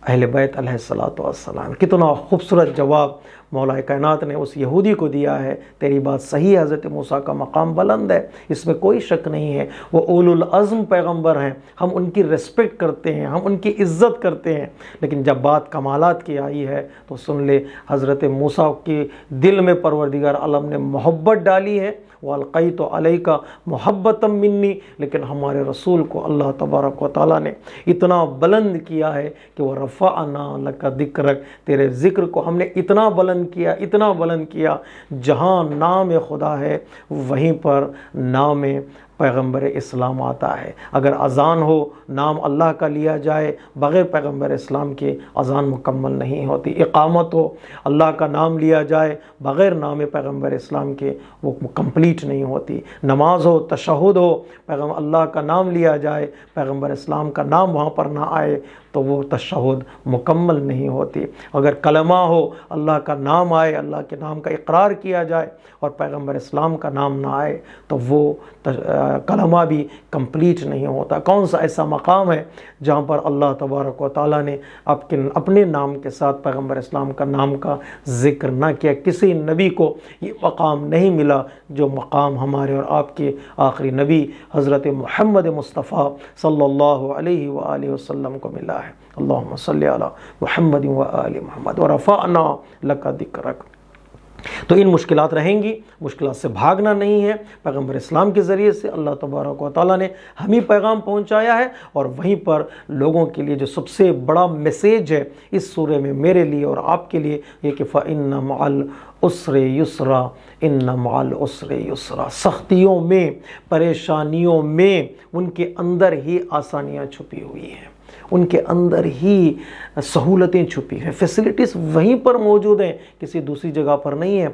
اہل بیت علیہ السلام۔ کتنا خوبصورت جواب مولا کائنات نے اس یہودی کو دیا ہے۔ تیری بات صحیح ہے، حضرت موسیٰ کا مقام بلند ہے، اس میں کوئی شک نہیں ہے، وہ اولو العزم پیغمبر ہیں، ہم ان کی ریسپیکٹ کرتے ہیں، ہم ان کی عزت کرتے ہیں، لیکن جب بات کمالات کی آئی ہے تو سن لے حضرت موسیٰ کے دل میں پروردگار عالم نے محبت ڈالی ہے، وَأَلْقَيْتُ عَلَيْكَ مُحَبَّةً مِّنِّي، لیکن ہمارے رسول کو اللہ تبارک و تعالیٰ نے اتنا بلند کیا ہے کہ وہ رَفَعْنَا لَكَ ذِكْرَكَ، تیرے ذکر کو ہم نے اتنا بلند کیا، اتنا بلند کیا، جہاں نام خدا ہے وہیں پر نام پیغمبر اسلام آتا ہے۔ اگر اذان ہو نام اللہ کا لیا جائے، بغیر پیغمبر اسلام کے اذان مکمل نہیں ہوتی۔ اقامت ہو اللہ کا نام لیا جائے، بغیر نام پیغمبر اسلام کے وہ کمپلیٹ نہیں ہوتی۔ نماز ہو، تشہد ہو، پیغمبر اللہ کا نام لیا جائے، پیغمبر اسلام کا نام وہاں پر نہ آئے تو وہ تشہد مکمل نہیں ہوتی۔ اگر کلمہ ہو، اللہ کا نام آئے، اللہ کے نام کا اقرار کیا جائے اور پیغمبر اسلام کا نام نہ آئے تو وہ کلمہ بھی کمپلیٹ نہیں ہوتا۔ کون سا ایسا مقام ہے جہاں پر اللہ تبارک و تعالیٰ نے اپنے نام کے ساتھ پیغمبر اسلام کا نام کا ذکر نہ کیا؟ کسی نبی کو یہ مقام نہیں ملا جو مقام ہمارے اور آپ کے آخری نبی حضرت محمد مصطفیٰ صلی اللہ علیہ وآلہ وسلم کو ملا ہے۔ اللہم صلی علی محمد وآل محمد ورفعنا لک ذکرک۔ تو ان مشکلات رہیں گی، مشکلات سے بھاگنا نہیں ہے۔ پیغمبر اسلام کے ذریعے سے اللہ تبارک و تعالیٰ نے ہمیں پیغام پہنچایا ہے، اور وہیں پر لوگوں کے لیے جو سب سے بڑا میسیج ہے اس سورہ میں میرے لیے اور آپ کے لیے یہ کہ فَإِنَّ مَعَ الْعُسْرِ يُسْرًا إِنَّ مَعَ الْعُسْرِ يُسْرًا۔ سختیوں میں، پریشانیوں میں ان کے اندر ہی آسانیاں چھپی ہوئی ہیں، ان کے اندر ہی سہولتیں چھپی ہیں، فیسلٹیز وہیں پر موجود ہیں، کسی دوسری جگہ پر نہیں ہے۔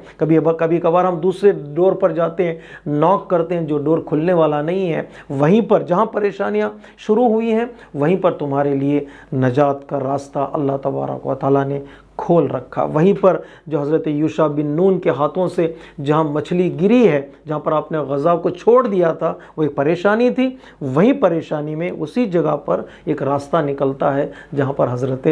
کبھی کبھار ہم دوسرے ڈور پر جاتے ہیں، ناک کرتے ہیں، جو ڈور کھلنے والا نہیں ہے، وہیں پر جہاں پریشانیاں شروع ہوئی ہیں وہیں پر تمہارے لیے نجات کا راستہ اللہ تبارک و تعالیٰ نے کھول رکھا۔ وہیں پر جو حضرت یوشع بن نون کے ہاتھوں سے جہاں مچھلی گری ہے، جہاں پر آپ نے غزہ کو چھوڑ دیا تھا، وہ ایک پریشانی تھی، وہیں پریشانی میں اسی جگہ پر ایک راستہ نکلتا ہے جہاں پر حضرت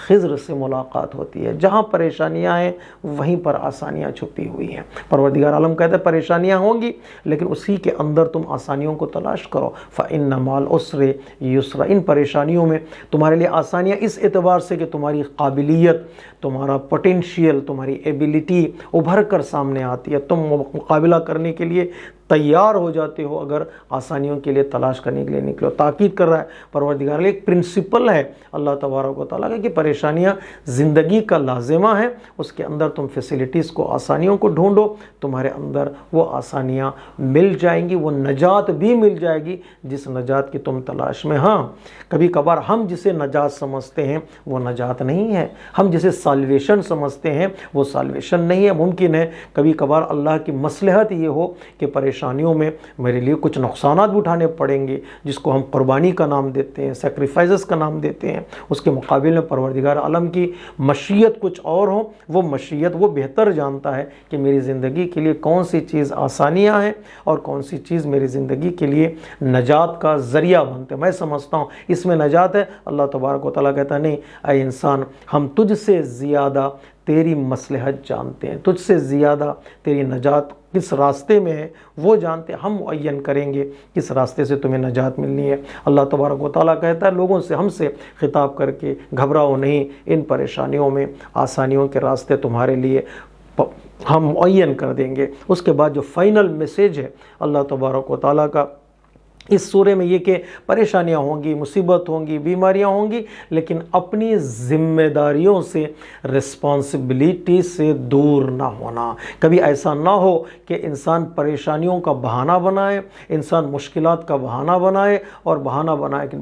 خضر سے ملاقات ہوتی ہے۔ جہاں پریشانیاں ہیں وہیں پر آسانیاں چھپی ہوئی ہیں۔ پروردگار عالم کہتا ہے پریشانیاں ہوں گی لیکن اسی کے اندر تم آسانیوں کو تلاش کرو۔ فَإِنَّ مَعَ الْعُسْرِ يُسْرًا۔ ان پریشانیوں میں تمہارے لیے آسانیاں اس اعتبار سے کہ تمہاری قابلیت، تمہارا پوٹینشیل، تمہاری ایبیلٹی ابھر کر سامنے آتی ہے، تم مقابلہ کرنے کے لیے تیار ہو جاتے ہو اگر آسانیوں کے لیے تلاش کرنے کے لیے نکلو۔ تاکید کر رہا ہے پروردگار، ایک پرنسپل ہے اللہ تبارک و تعالیٰ کا کہ پریشانیاں زندگی کا لازمہ ہے، اس کے اندر تم فیسلٹیز کو، آسانیوں کو ڈھونڈو، تمہارے اندر وہ آسانیاں مل جائیں گی، وہ نجات بھی مل جائے گی جس نجات کی تم تلاش میں۔ ہاں کبھی کبھار ہم جسے نجات سمجھتے ہیں وہ نجات نہیں ہے، ہم جسے سالویشن سمجھتے ہیں وہ سالویشن نہیں ہے۔ ممکن ہے کبھی کبھار اللہ کی مصلحت یہ ہو کہ پریشانیوں میں میرے لیے کچھ نقصانات بھی اٹھانے پڑیں گے، جس کو ہم قربانی کا نام دیتے ہیں، سیکریفائسز کا نام دیتے ہیں۔ اس کے مقابل میں پروردگار عالم کی مشیت کچھ اور ہو، وہ مشیت وہ بہتر جانتا ہے کہ میری زندگی کے لیے کون سی چیز آسانیاں ہیں اور کون سی چیز میری زندگی کے لیے نجات کا ذریعہ بنتے ہیں۔ میں سمجھتا ہوں اس میں نجات ہے، اللہ تبارک و تعالیٰ کہتا ہے نہیں اے انسان، ہم تجھ سے زیادہ تیری مصلحت جانتے ہیں، تجھ سے زیادہ تیری نجات کس راستے میں ہے وہ جانتے ہیں، ہم معین کریں گے کس راستے سے تمہیں نجات ملنی ہے۔ اللہ تبارک و تعالیٰ کہتا ہے لوگوں سے، ہم سے خطاب کر کے، گھبراؤ نہیں، ان پریشانیوں میں آسانیوں کے راستے تمہارے لیے ہم معین کر دیں گے۔ اس کے بعد جو فائنل میسیج ہے اللہ تبارک و تعالیٰ کا اس سورے میں یہ کہ پریشانیاں ہوں گی، مصیبت ہوں گی، بیماریاں ہوں گی، لیکن اپنی ذمہ داریوں سے، رسپانسبلٹی سے دور نہ ہونا۔ کبھی ایسا نہ ہو کہ انسان پریشانیوں کا بہانہ بنائے، انسان مشکلات کا بہانہ بنائے، اور بہانہ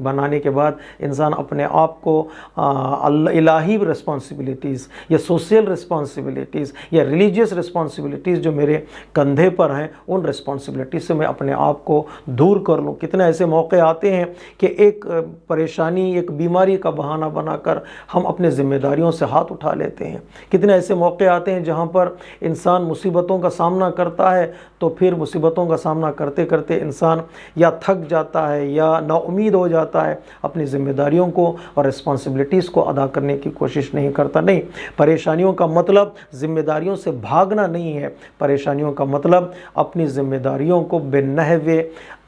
بنانے کے بعد انسان اپنے آپ کو الہی رسپانسبلٹیز یا سوشل رسپانسبلٹیز یا ریلیجیس رسپانسبلٹیز جو میرے کندھے پر ہیں، ان رسپانسبلٹیز سے میں اپنے آپ کو دور کر لوں۔ کتنے ایسے موقع آتے ہیں کہ ایک پریشانی، ایک بیماری کا بہانہ بنا کر ہم اپنے ذمہ داریوں سے ہاتھ اٹھا لیتے ہیں۔ کتنے ایسے موقع آتے ہیں جہاں پر انسان مصیبتوں کا سامنا کرتا ہے تو پھر مصیبتوں کا سامنا کرتے کرتے انسان یا تھک جاتا ہے یا نا امید ہو جاتا ہے، اپنی ذمہ داریوں کو اور رسپانسبلٹیز کو ادا کرنے کی کوشش نہیں کرتا۔ نہیں، پریشانیوں کا مطلب ذمہ داریوں سے بھاگنا نہیں ہے، پریشانیوں کا مطلب اپنی ذمہ داریوں کو بے نحو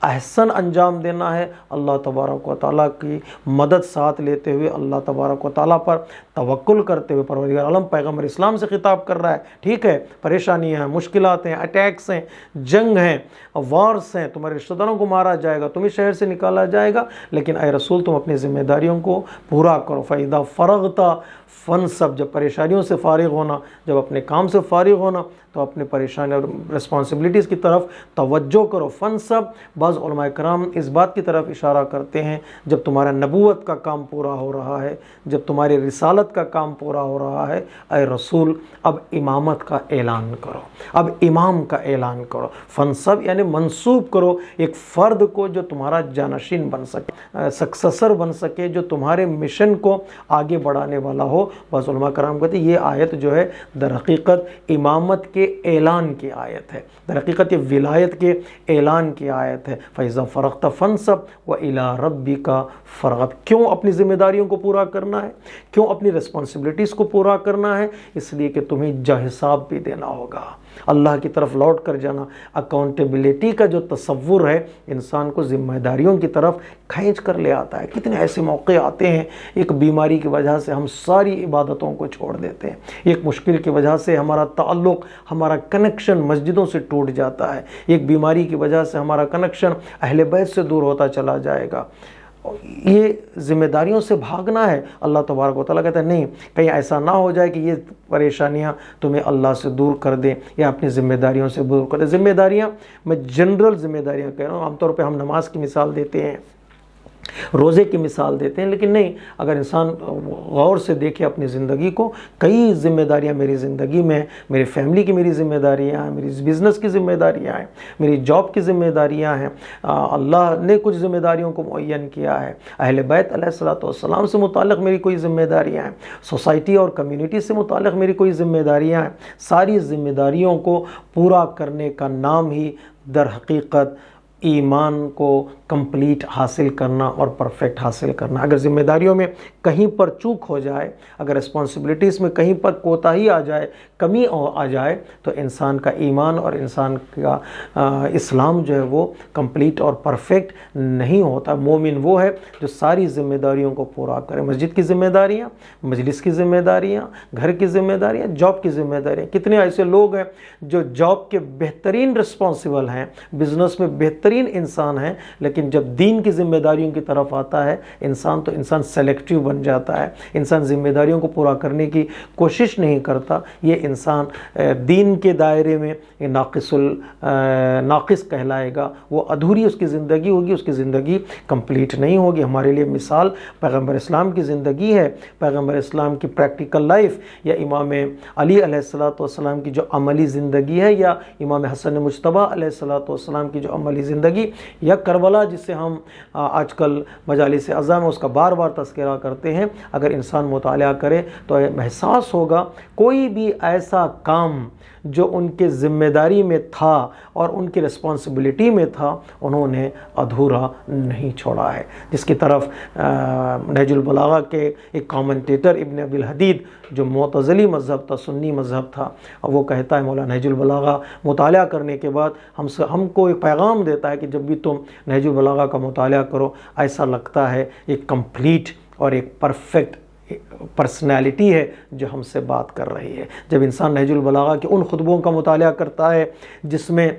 احسن انجام دینا ہے، اللہ تبارک و تعالیٰ کی مدد ساتھ لیتے ہوئے، اللہ تبارک و تعالیٰ پر توکل کرتے ہوئے۔ پروردگار عالم پیغمبر اسلام سے خطاب کر رہا ہے، ٹھیک ہے پریشانیاں ہیں، مشکلات ہیں، اٹیکس ہیں، جنگ ہیں، وارس ہیں، تمہارے رشتہ داروں کو مارا جائے گا، تمہیں شہر سے نکالا جائے گا، لیکن اے رسول تم اپنی ذمہ داریوں کو پورا کرو۔ فَإِذَا فَرَغْتَ فَانْصَبْ۔ جب پریشانیوں سے فارغ ہونا، جب اپنے کام سے فارغ ہونا تو اپنے پریشانی اور رسپانسبلٹیز کی طرف توجہ کرو۔ فَانْصَبْ، بعض علماء کرام اس بات کی طرف اشارہ کرتے ہیں جب تمہارا نبوت کا کام پورا ہو رہا ہے، جب تمہاری رسالت کا کام پورا ہو رہا ہے، اے رسول اب امامت کا اعلان کرو، اب امام کا اعلان کرو، فنصب یعنی منصوب کرو ایک فرد کو جو تمہارا جانشین بن سکے، سکسیسر بن سکے، جو تمہارے مشن کو آگے بڑھانے والا ہو۔ بس علماء کرام کہتے ہیں یہ آیت جو ہے در حقیقت امامت کے اعلان کی آیت ہے، در حقیقت یہ ولایت کے اعلان کی آیت ہے۔ فَإِذَا فَرَغْتَ فَانْصَبْ وَإِلَىٰ رَبِّكَ فَارْغَب۔ کیوں اپنی ذمہ داریوں کو پورا کرنا ہے؟ کیوں اپنی ریسپانسبلٹیز کو پورا کرنا ہے؟ اس لیے کہ تمہیں حساب بھی دینا ہوگا، اللہ کی طرف لوٹ کر جانا۔ اکاؤنٹیبلٹی کا جو تصور ہے انسان کو ذمہ داریوں کی طرف کھینچ کر لے آتا ہے۔ کتنے ایسے موقع آتے ہیں، ایک بیماری کی وجہ سے ہم ساری عبادتوں کو چھوڑ دیتے ہیں، ایک مشکل کی وجہ سے ہمارا تعلق، ہمارا کنیکشن مسجدوں سے ٹوٹ جاتا ہے، ایک بیماری کی وجہ سے ہمارا کنیکشن اہل بیت سے دور ہوتا چلا جائے گا۔ یہ ذمہ داریوں سے بھاگنا ہے۔ اللہ تبارک و تعالیٰ کہتا ہے نہیں، کہیں ایسا نہ ہو جائے کہ یہ پریشانیاں تمہیں اللہ سے دور کر دیں یا اپنی ذمہ داریوں سے دور کر دیں۔ ذمہ داریاں میں جنرل ذمہ داریاں کہہ رہا ہوں، عام طور پہ ہم نماز کی مثال دیتے ہیں، روزے کی مثال دیتے ہیں، لیکن نہیں، اگر انسان غور سے دیکھے اپنی زندگی کو، کئی ذمہ داریاں میری زندگی میں ہیں، میری فیملی کی میری ذمہ داریاں ہیں، میری بزنس کی ذمہ داریاں ہیں، میری جاب کی ذمہ داریاں ہیں، اللہ نے کچھ ذمہ داریوں کو معین کیا ہے، اہل بیت علیہ الصلوۃ والسلام سے متعلق میری کوئی ذمہ داریاں ہیں، سوسائٹی اور کمیونٹی سے متعلق میری کوئی ذمہ داریاں ہیں۔ ساری ذمہ داریوں کو پورا کرنے کا نام ہی در حقیقت ایمان کو کمپلیٹ حاصل کرنا اور پرفیکٹ حاصل کرنا۔ اگر ذمہ داریوں میں کہیں پر چوک ہو جائے، اگر رسپانسبلٹیز میں کہیں پر کوتاہی آ جائے، کمی آ جائے، تو انسان کا ایمان اور انسان کا اسلام جو ہے وہ کمپلیٹ اور پرفیکٹ نہیں ہوتا۔ مومن وہ ہے جو ساری ذمہ داریوں کو پورا کرے، مسجد کی ذمہ داریاں، مجلس کی ذمہ داریاں، گھر کی ذمہ داریاں، جاب کی ذمہ داریاں۔ کتنے ایسے لوگ ہیں جو جاب کے بہترین رسپانسبل ہیں، بزنس میں بہترین انسان ہیں، لیکن جب دین کی ذمہ داریوں کی طرف آتا ہے انسان سیلیکٹیو بن جاتا ہے، انسان ذمہ داریوں کو پورا کرنے کی کوشش نہیں کرتا۔ یہ انسان دین کے دائرے میں ناقص کہلائے گا، وہ ادھوری اس کی زندگی ہوگی، اس کی زندگی کمپلیٹ نہیں ہوگی۔ ہمارے لیے مثال پیغمبر اسلام کی زندگی ہے، پیغمبر اسلام کی پریکٹیکل لائف، یا امام علی علیہ الصلوۃ والسلام کی جو عملی زندگی ہے، یا امام حسن مجتبیٰ علیہ الصلوۃ والسلام کی جو عملی زندگی، یا کربلا جسے ہم آج کل مجالس اعظم میں اس کا بار بار تذکرہ کرتے ہیں۔ اگر انسان مطالعہ کرے تو احساس ہوگا کوئی بھی ایسا کام جو ان کے ذمہ داری میں تھا اور ان کی رسپانسبلٹی میں تھا انہوں نے ادھورا نہیں چھوڑا ہے، جس کی طرف نہج البلاغہ کے ایک کامنٹیٹر ابن ابی الحدید جو معتزلی مذہب تھا، سنی مذہب تھا، وہ کہتا ہے مولانا نہج البلاغہ مطالعہ کرنے کے بعد ہم کو ایک پیغام دیتا ہے کہ جب بھی تم نہج البلاغہ کا مطالعہ کرو ایسا لگتا ہے ایک کمپلیٹ اور ایک پرفیکٹ پرسنالٹی ہے جو ہم سے بات کر رہی ہے۔ جب انسان نہج البلاغہ کے ان خطبوں کا مطالعہ کرتا ہے جس میں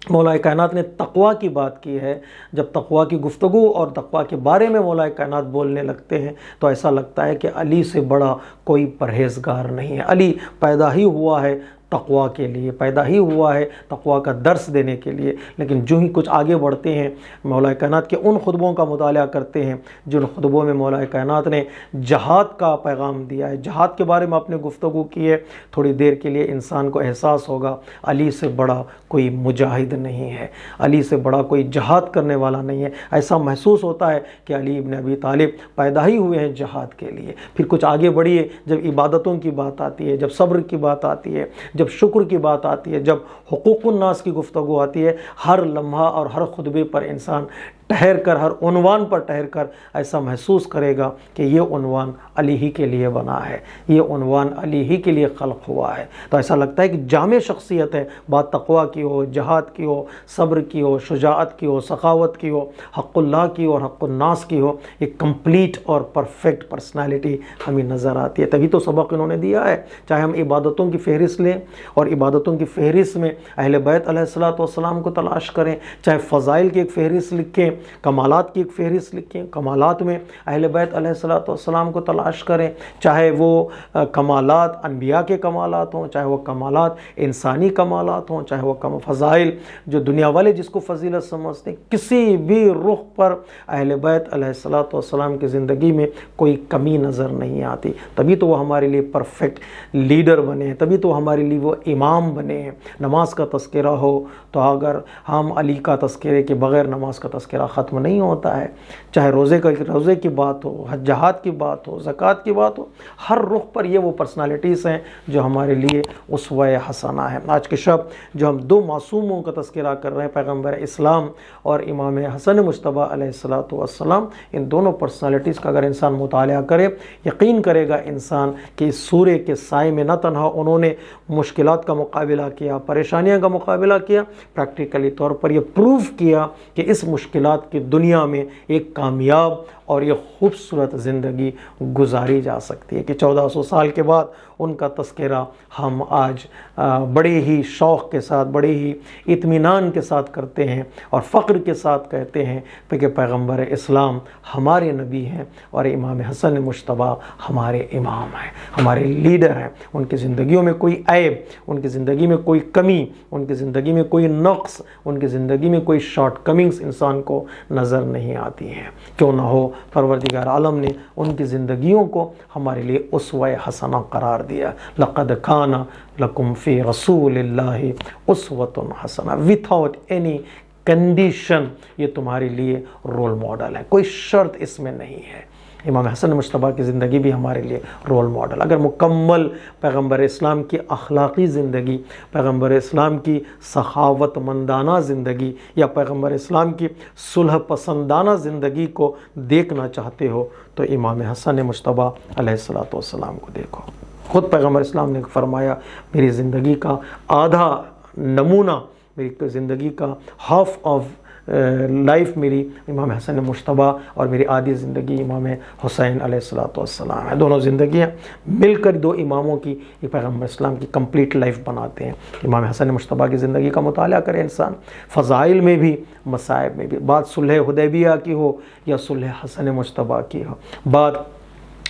مولا کائنات نے تقویٰ کی بات کی ہے، جب تقویٰ کی گفتگو اور تقویٰ کے بارے میں مولا کائنات بولنے لگتے ہیں تو ایسا لگتا ہے کہ علی سے بڑا کوئی پرہیزگار نہیں ہے۔ علی پیدا ہی ہوا ہے تقویٰ کے لیے، پیدا ہی ہوا ہے تقویٰ کا درس دینے کے لیے، لیکن جو ہی کچھ آگے بڑھتے ہیں مولا کائنات کے ان خطبوں کا مطالعہ کرتے ہیں جن خطبوں میں مولا کائنات نے جہاد کا پیغام دیا ہے، جہاد کے بارے میں اپنے گفتگو کی ہے، تھوڑی دیر کے لیے انسان کو احساس ہوگا علی سے بڑا کوئی مجاہد نہیں ہے، علی سے بڑا کوئی جہاد کرنے والا نہیں ہے۔ ایسا محسوس ہوتا ہے کہ علی ابن ابی طالب پیدا ہی ہوئے ہیں جہاد کے لیے۔ پھر کچھ آگے بڑھیے، جب عبادتوں کی بات آتی ہے، جب صبر کی بات آتی ہے، جب شکر کی بات آتی ہے، جب حقوق الناس کی گفتگو آتی ہے، ہر لمحہ اور ہر خطبے پر انسان ٹھہر کر، ہر عنوان پر ٹھہر کر ایسا محسوس کرے گا کہ یہ عنوان علی ہی کے لیے بنا ہے، یہ عنوان علی ہی کے لیے خلق ہوا ہے۔ تو ایسا لگتا ہے کہ جامع شخصیت ہے، بات تقویٰ کی ہو، جہاد کی ہو، صبر کی ہو، شجاعت کی ہو، سخاوت کی ہو، حق اللہ کی ہو اور حق الناس کی ہو، ایک کمپلیٹ اور پرفیکٹ پرسنالٹی ہمیں نظر آتی ہے۔ تبھی تو سبق انہوں نے دیا ہے۔ چاہے ہم عبادتوں کی فہرست لیں اور عبادتوں کی فہرست میں اہل بیت علیہ الصلوۃ والسلام کو تلاش کریں، چاہے فضائل کی ایک فہرست لکھیں کمالات کی ایک فہرست لکھیں، کمالات میں اہل بیت علیہ الصلوۃ والسلام کو تلاش کریں، چاہے وہ کمالات انبیاء کے کمالات ہوں، چاہے وہ کمالات انسانی کمالات ہوں، چاہے وہ فضائل جو دنیا والے جس کو فضیلت سمجھتے ہیں، کسی بھی رخ پر اہل بیت علیہ الصلوۃ والسلام کی زندگی میں کوئی کمی نظر نہیں آتی۔ تبھی تو وہ ہمارے لیے پرفیکٹ لیڈر بنے ہیں، تبھی تو ہمارے لیے وہ امام بنے ہیں۔ نماز کا تذکرہ ہو تو اگر ہم علی کا تذکرے کے بغیر نماز کا تذکرہ ختم نہیں ہوتا ہے، چاہے روزے کی بات ہو، حج جہاد کی بات ہو، زکوٰۃ کی بات ہو، ہر رخ پر یہ وہ پرسنالٹیز ہیں جو ہمارے لیے اسوہ حسنہ ہے۔ آج کے شب جو ہم دو معصوموں کا تذکرہ کر رہے ہیں، پیغمبر اسلام اور امام حسن مجتبیٰ علیہ الصلوۃ والسلام، ان دونوں پرسنالٹیز کا اگر انسان مطالعہ کرے، یقین کرے گا انسان کہ اس سورے کے سائے میں نہ تنہا انہوں نے مشکلات کا مقابلہ کیا، پریشانیاں کا مقابلہ کیا، پریکٹیکلی طور پر یہ پروف کیا کہ اس مشکلات کی دنیا میں ایک کامیاب اور یہ خوبصورت زندگی گزاری جا سکتی ہے، کہ 1400 سال کے بعد ان کا تذکرہ ہم آج بڑے ہی شوق کے ساتھ، بڑے ہی اطمینان کے ساتھ کرتے ہیں اور فخر کے ساتھ کہتے ہیں کہ پیغمبر اسلام ہمارے نبی ہیں اور امام حسن مجتبیٰ ہمارے امام ہیں، ہمارے لیڈر ہیں۔ ان کی زندگیوں میں کوئی عیب، ان کی زندگی میں کوئی کمی، ان کی زندگی میں کوئی نقص، ان کی زندگی میں کوئی شارٹ کمنگز انسان کو نظر نہیں آتی ہیں۔ کیوں نہ ہو، پروردگار عالم نے ان کی زندگیوں کو ہمارے لیے اسوہ حسنہ قرار دیا۔ لقد کان لکم فی رسول اللہ اسوۃ حسنہ، وداؤٹ اینی کنڈیشن یہ تمہارے لیے رول ماڈل ہے، کوئی شرط اس میں نہیں ہے۔ امام حسن مجتبیٰ کی زندگی بھی ہمارے لیے رول ماڈل۔ اگر مکمل پیغمبر اسلام کی اخلاقی زندگی، پیغمبر اسلام کی سخاوت مندانہ زندگی یا پیغمبر اسلام کی صلح پسندانہ زندگی کو دیکھنا چاہتے ہو تو امام حسن مجتبیٰ علیہ الصلوۃ والسلام کو دیکھو۔ خود پیغمبر اسلام نے فرمایا، میری زندگی کا آدھا نمونہ، میری زندگی کا ہاف آف لائف میری امام حسن مجتبیٰ اور میری آدھی زندگی امام حسین علیہ الصلوۃ والسلام ہے۔ دونوں زندگیاں مل کر دو اماموں کی یہ پیغمبر اسلام کی کمپلیٹ لائف بناتے ہیں۔ امام حسن مجتبیٰ کی زندگی کا مطالعہ کرے انسان، فضائل میں بھی، مصائب میں بھی، بات صلح حدیبیہ کی ہو یا صلح حسن مجتبیٰ کی ہو، بات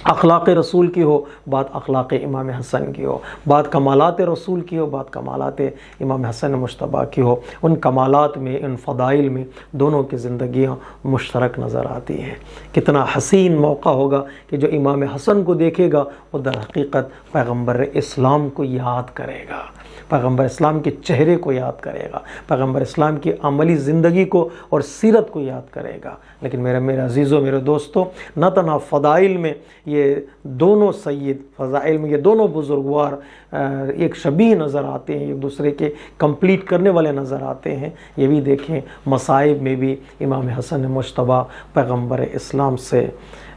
اخلاق رسول کی ہو، بات اخلاق امام حسن کی ہو، بات کمالات رسول کی ہو، بات کمالات امام حسن مجتبیٰ کی ہو، ان کمالات میں، ان فضائل میں دونوں کی زندگیاں مشترک نظر آتی ہیں۔ کتنا حسین موقع ہوگا کہ جو امام حسن کو دیکھے گا وہ در حقیقت پیغمبر اسلام کو یاد کرے گا، پیغمبر اسلام کے چہرے کو یاد کرے گا، پیغمبر اسلام کی عملی زندگی کو اور سیرت کو یاد کرے گا۔ لیکن میرے عزیزوں، میرے دوستوں، نہ تنہا فضائل میں یہ دونوں سید، فضائل میں یہ دونوں بزرگوار ایک شبیہ نظر آتے ہیں، ایک دوسرے کے کمپلیٹ کرنے والے نظر آتے ہیں، یہ بھی دیکھیں مصائب میں بھی امام حسن مجتبیٰ پیغمبر اسلام سے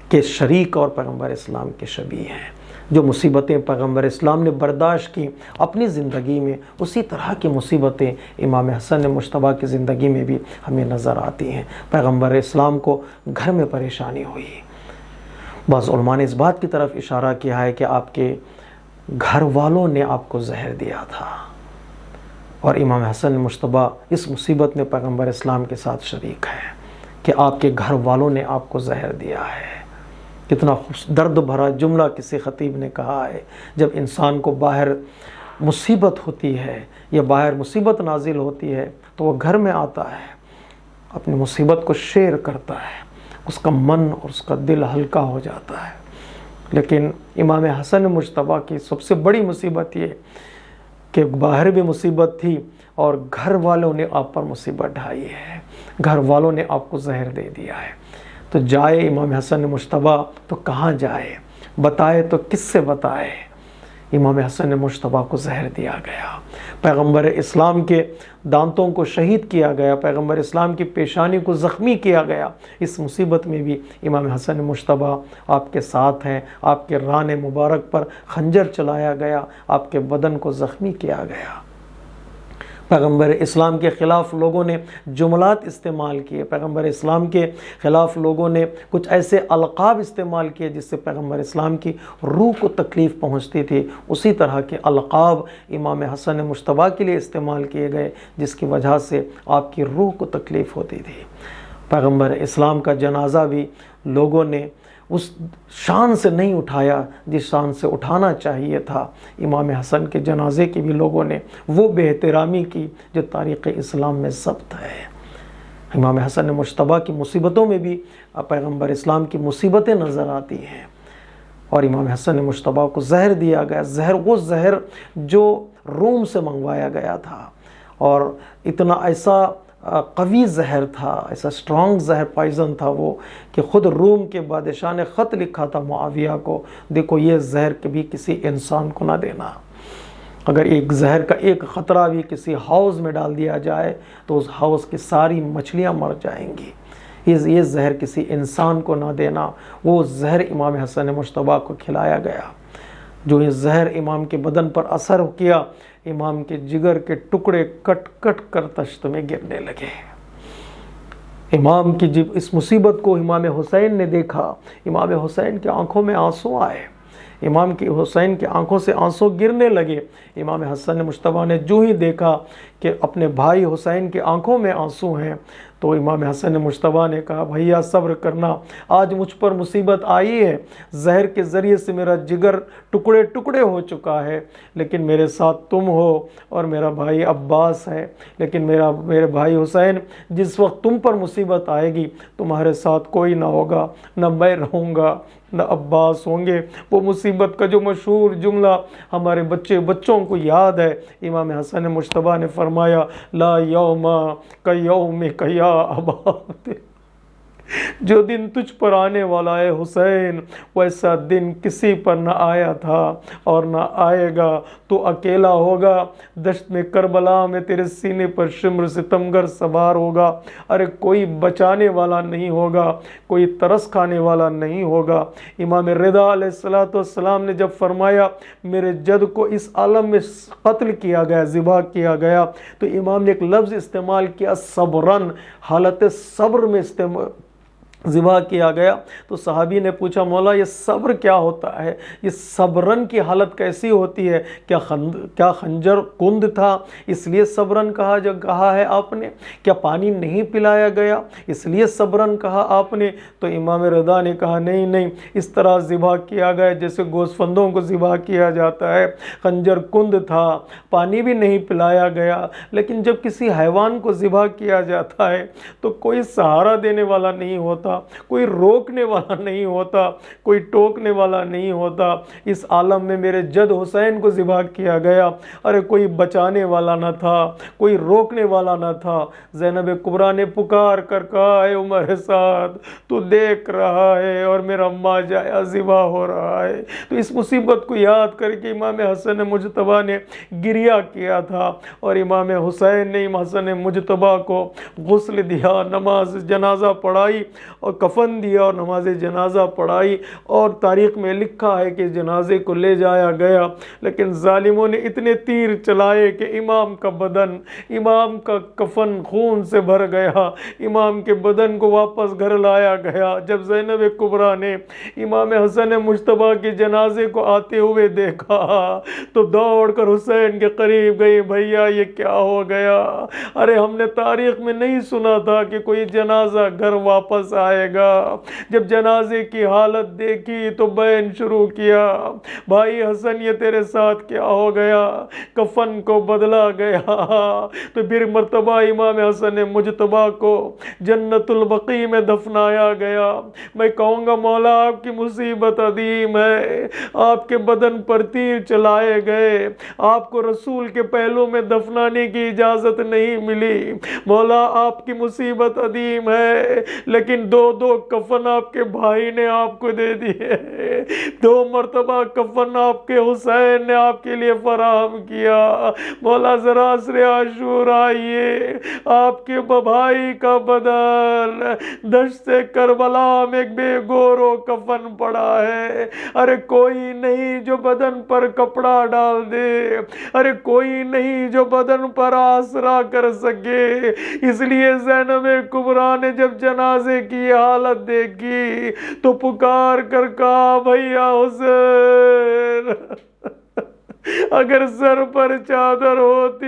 کے شریک اور پیغمبر اسلام کے شبیہ ہیں۔ جو مصیبتیں پیغمبر اسلام نے برداشت کی اپنی زندگی میں، اسی طرح کی مصیبتیں امام حسن مجتبیٰ کی زندگی میں بھی ہمیں نظر آتی ہیں۔ پیغمبر اسلام کو گھر میں پریشانی ہوئی، بعض علماء نے اس بات کی طرف اشارہ کیا ہے کہ آپ کے گھر والوں نے آپ کو زہر دیا تھا، اور امام حسن مجتبیٰ اس مصیبت میں پیغمبر اسلام کے ساتھ شریک ہے کہ آپ کے گھر والوں نے آپ کو زہر دیا ہے۔ کتنا درد بھرا جملہ کسی خطیب نے کہا ہے، جب انسان کو باہر مصیبت ہوتی ہے یا باہر مصیبت نازل ہوتی ہے تو وہ گھر میں آتا ہے، اپنی مصیبت کو شیئر کرتا ہے، اس کا من اور اس کا دل ہلکا ہو جاتا ہے۔ لیکن امام حسن مجتبیٰ کی سب سے بڑی مصیبت یہ کہ باہر بھی مصیبت تھی اور گھر والوں نے آپ پر مصیبت ڈھائی ہے، گھر والوں نے آپ کو زہر دے دیا ہے۔ تو جائے امام حسن مجتبیٰ تو کہاں جائے، بتائے تو کس سے بتائے؟ امام حسن مجتبیٰ کو زہر دیا گیا، پیغمبر اسلام کے دانتوں کو شہید کیا گیا، پیغمبر اسلام کی پیشانی کو زخمی کیا گیا۔ اس مصیبت میں بھی امام حسن مجتبیٰ آپ کے ساتھ ہیں، آپ کے ران مبارک پر خنجر چلایا گیا، آپ کے بدن کو زخمی کیا گیا۔ پیغمبر اسلام کے خلاف لوگوں نے جملات استعمال کیے، پیغمبر اسلام کے خلاف لوگوں نے کچھ ایسے القاب استعمال کیے جس سے پیغمبر اسلام کی روح کو تکلیف پہنچتی تھی، اسی طرح کے القاب امام حسن مجتبیٰ کے لیے استعمال کیے گئے جس کی وجہ سے آپ کی روح کو تکلیف ہوتی تھی۔ پیغمبر اسلام کا جنازہ بھی لوگوں نے اس شان سے نہیں اٹھایا جس شان سے اٹھانا چاہیے تھا۔ امام حسن کے جنازے کی بھی لوگوں نے وہ بے احترامی کی جو تاریخ اسلام میں ثبت ہے۔ امام حسن مجتبیٰ کی مصیبتوں میں بھی پیغمبر اسلام کی مصیبتیں نظر آتی ہیں، اور امام حسن مجتبیٰ کو زہر دیا گیا، وہ زہر جو روم سے منگوایا گیا تھا، اور اتنا ایسا قوی زہر تھا، ایسا سٹرونگ زہر پائزن تھا وہ، کہ خود روم کے بادشاہ نے خط لکھا تھا معاویہ کو، دیکھو یہ زہر کبھی کسی انسان کو نہ دینا، اگر ایک زہر کا ایک قطرہ بھی کسی حوض میں ڈال دیا جائے تو اس حوض کی ساری مچھلیاں مر جائیں گی، یہ زہر کسی انسان کو نہ دینا۔ وہ زہر امام حسن مجتبیٰ کو کھلایا گیا، جو یہ زہر امام کے بدن پر اثر کیا، امام کے جگر کے ٹکڑے کٹ کٹ کر تشت میں گرنے لگے۔ امام کی جب اس مصیبت کو امام حسین نے دیکھا، امام حسین کی آنکھوں میں آنسو آئے، امام کی حسین کی آنکھوں سے آنسو گرنے لگے۔ امام حسن مجتبیٰ نے جو ہی دیکھا کہ اپنے بھائی حسین کی آنکھوں میں آنسو ہیں، تو امام حسن مجتبیٰ نے کہا بھیا صبر کرنا، آج مجھ پر مصیبت آئی ہے، زہر کے ذریعے سے میرا جگر ٹکڑے ٹکڑے ہو چکا ہے، لیکن میرے ساتھ تم ہو اور میرا بھائی عباس ہے، لیکن میرے بھائی حسین جس وقت تم پر مصیبت آئے گی تمہارے ساتھ کوئی نہ ہوگا، نہ میں رہوں گا نہ عباس ہوں گے۔ وہ مصیبت کا جو مشہور جملہ ہمارے بچوں کو یاد ہے، امام حسن مجتبیٰ نے فرمایا لا یوم کیومک یا ابا، جو دن تجھ پر آنے والا ہے حسین ویسا دن کسی پر نہ آیا تھا اور نہ آئے گا، تو اکیلا ہوگا، دشت میں کربلا میں تیرے سینے پر شمر ستمگر سوار ہوگا، ارے کوئی بچانے والا نہیں ہوگا، کوئی ترس کھانے والا نہیں ہوگا۔ امام رضا علیہ السلام نے جب فرمایا میرے جد کو اس عالم میں قتل کیا گیا، ذبح کیا گیا، تو امام نے ایک لفظ استعمال کیا صبرن، حالت صبر میں ذبح کیا گیا۔ تو صحابی نے پوچھا مولا یہ صبر کیا ہوتا ہے، یہ صبرن کی حالت کیسی ہوتی ہے، کیا خنجر کند تھا اس لیے صبرن کہا ہے آپ نے، کیا پانی نہیں پلایا گیا اس لیے صبرن کہا آپ نے؟ تو امام رضا نے کہا نہیں، اس طرح ذبح کیا گیا جیسے گوسفندوں کو ذبح کیا جاتا ہے، خنجر کند تھا، پانی بھی نہیں پلایا گیا، لیکن جب کسی حیوان کو ذبح کیا جاتا ہے تو کوئی سہارا دینے والا نہیں ہوتا، کوئی روکنے والا نہیں ہوتا، کوئی ٹوکنے والا نہیں ہوتا۔ اس عالم میں میرے جد حسین کو ذبح کیا گیا، ارے کوئی بچانے والا نہ تھا، کوئی روکنے والا نہ تھا۔ زینب کبریٰ نے پکار کر کہا اے عمر سعد تو دیکھ رہا ہے اور میرا ماجایا ذبح ہو رہا ہے۔ تو اس مصیبت کو یاد کر کے امام حسن مجتبیٰ نے گریہ کیا تھا، اور امام حسین نے امام حسن مجتبیٰ کو غسل دیا، نماز جنازہ پڑھائی اور کفن دیا اور نماز جنازہ پڑھائی، اور تاریخ میں لکھا ہے کہ جنازے کو لے جایا گیا، لیکن ظالموں نے اتنے تیر چلائے کہ امام کا بدن، امام کا کفن خون سے بھر گیا، امام کے بدن کو واپس گھر لایا گیا۔ جب زینب کبریٰ نے امام حسن مجتبیٰ کے جنازے کو آتے ہوئے دیکھا تو دوڑ کر حسین کے قریب گئی، بھیا یہ کیا ہو گیا؟ ارے ہم نے تاریخ میں نہیں سنا تھا کہ کوئی جنازہ گھر واپس آئے گا۔ جب جنازے کی حالت دیکھی تو بین شروع کیا، بھائی حسن یہ تیرے ساتھ کیا ہو گیا؟ کفن کو بدلا گیا۔ تو پھر مرتبہ امام حسن مجتبیٰ کو جنت البقیع میں دفنایا گیا۔ میں کہوں گا مولا آپ کی مصیبت عظیم ہے، آپ کے بدن پر تیر چلائے گئے، آپ کو رسول کے پہلو میں دفنانے کی اجازت نہیں ملی، مولا آپ کی مصیبت عظیم ہے، لیکن دو کفن آپ کے بھائی نے آپ کو دے دیے، 2 مرتبہ کفن آپ کے حسین نے آپ کے لیے فراہم کیا، مولا ذرا عصر عاشور آئیے، آپ کے بھائی کا بدن دشت کربلا میں ایک بے گورو کفن پڑا ہے، ارے کوئی نہیں جو بدن پر کپڑا ڈال دے، ارے کوئی نہیں جو بدن پر آسرا کر سکے۔ اس لیے زینب کبریٰ نے جب جنازے کی حالت دیکھی تو پکار کر کہا بھیا حسین اگر سر پر چادر ہوتی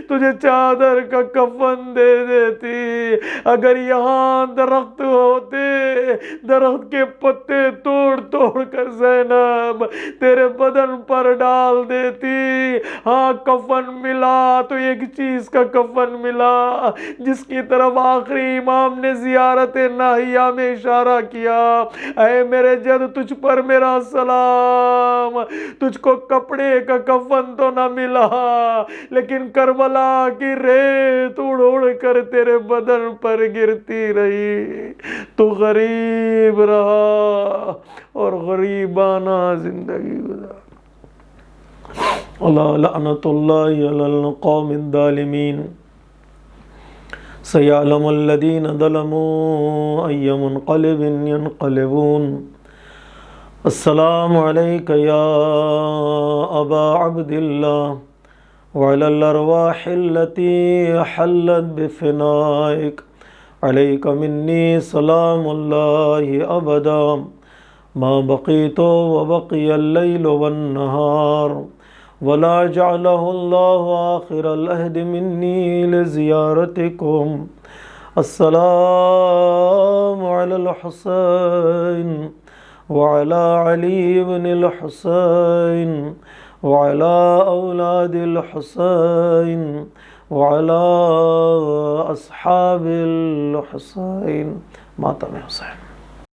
تجھے چادر کا کفن دے دیتی، اگر یہاں درخت ہوتے درخت کے پتے توڑ توڑ کر زینب تیرے بدن پر ڈال دیتی۔ ہاں کفن ملا تو ایک چیز کا کفن ملا جس کی طرف آخری امام نے زیارت ناہیہ میں اشارہ کیا، اے میرے جد تجھ پر میرا سلام، تجھ کو کپڑے کا کفن تو نہ ملا لیکن کربلا کی ریت اڑ اڑ کر تیرے بدن پر گرتی رہی، تو غریب رہا اور غریبانہ زندگی گزار۔ اللہ لعنت اللہ علی القوم الظالمین، سیعلم الذین ظلموا ای منقلب ینقلبون۔ السلام علیک یا ابا عبد اللہ وعلی الارواح التي حلت بفنائک، علیک منی سلام اللہ ابدا ما بقیت وبقی اللیل والنہار، ولا جعله اللہ آخر العہد منی لزیارتکم۔ السلام علی الحسین وعلى علي بن الحسين وعلى أولاد الحسين وعلى أصحاب الحسين۔ ماتم حسین۔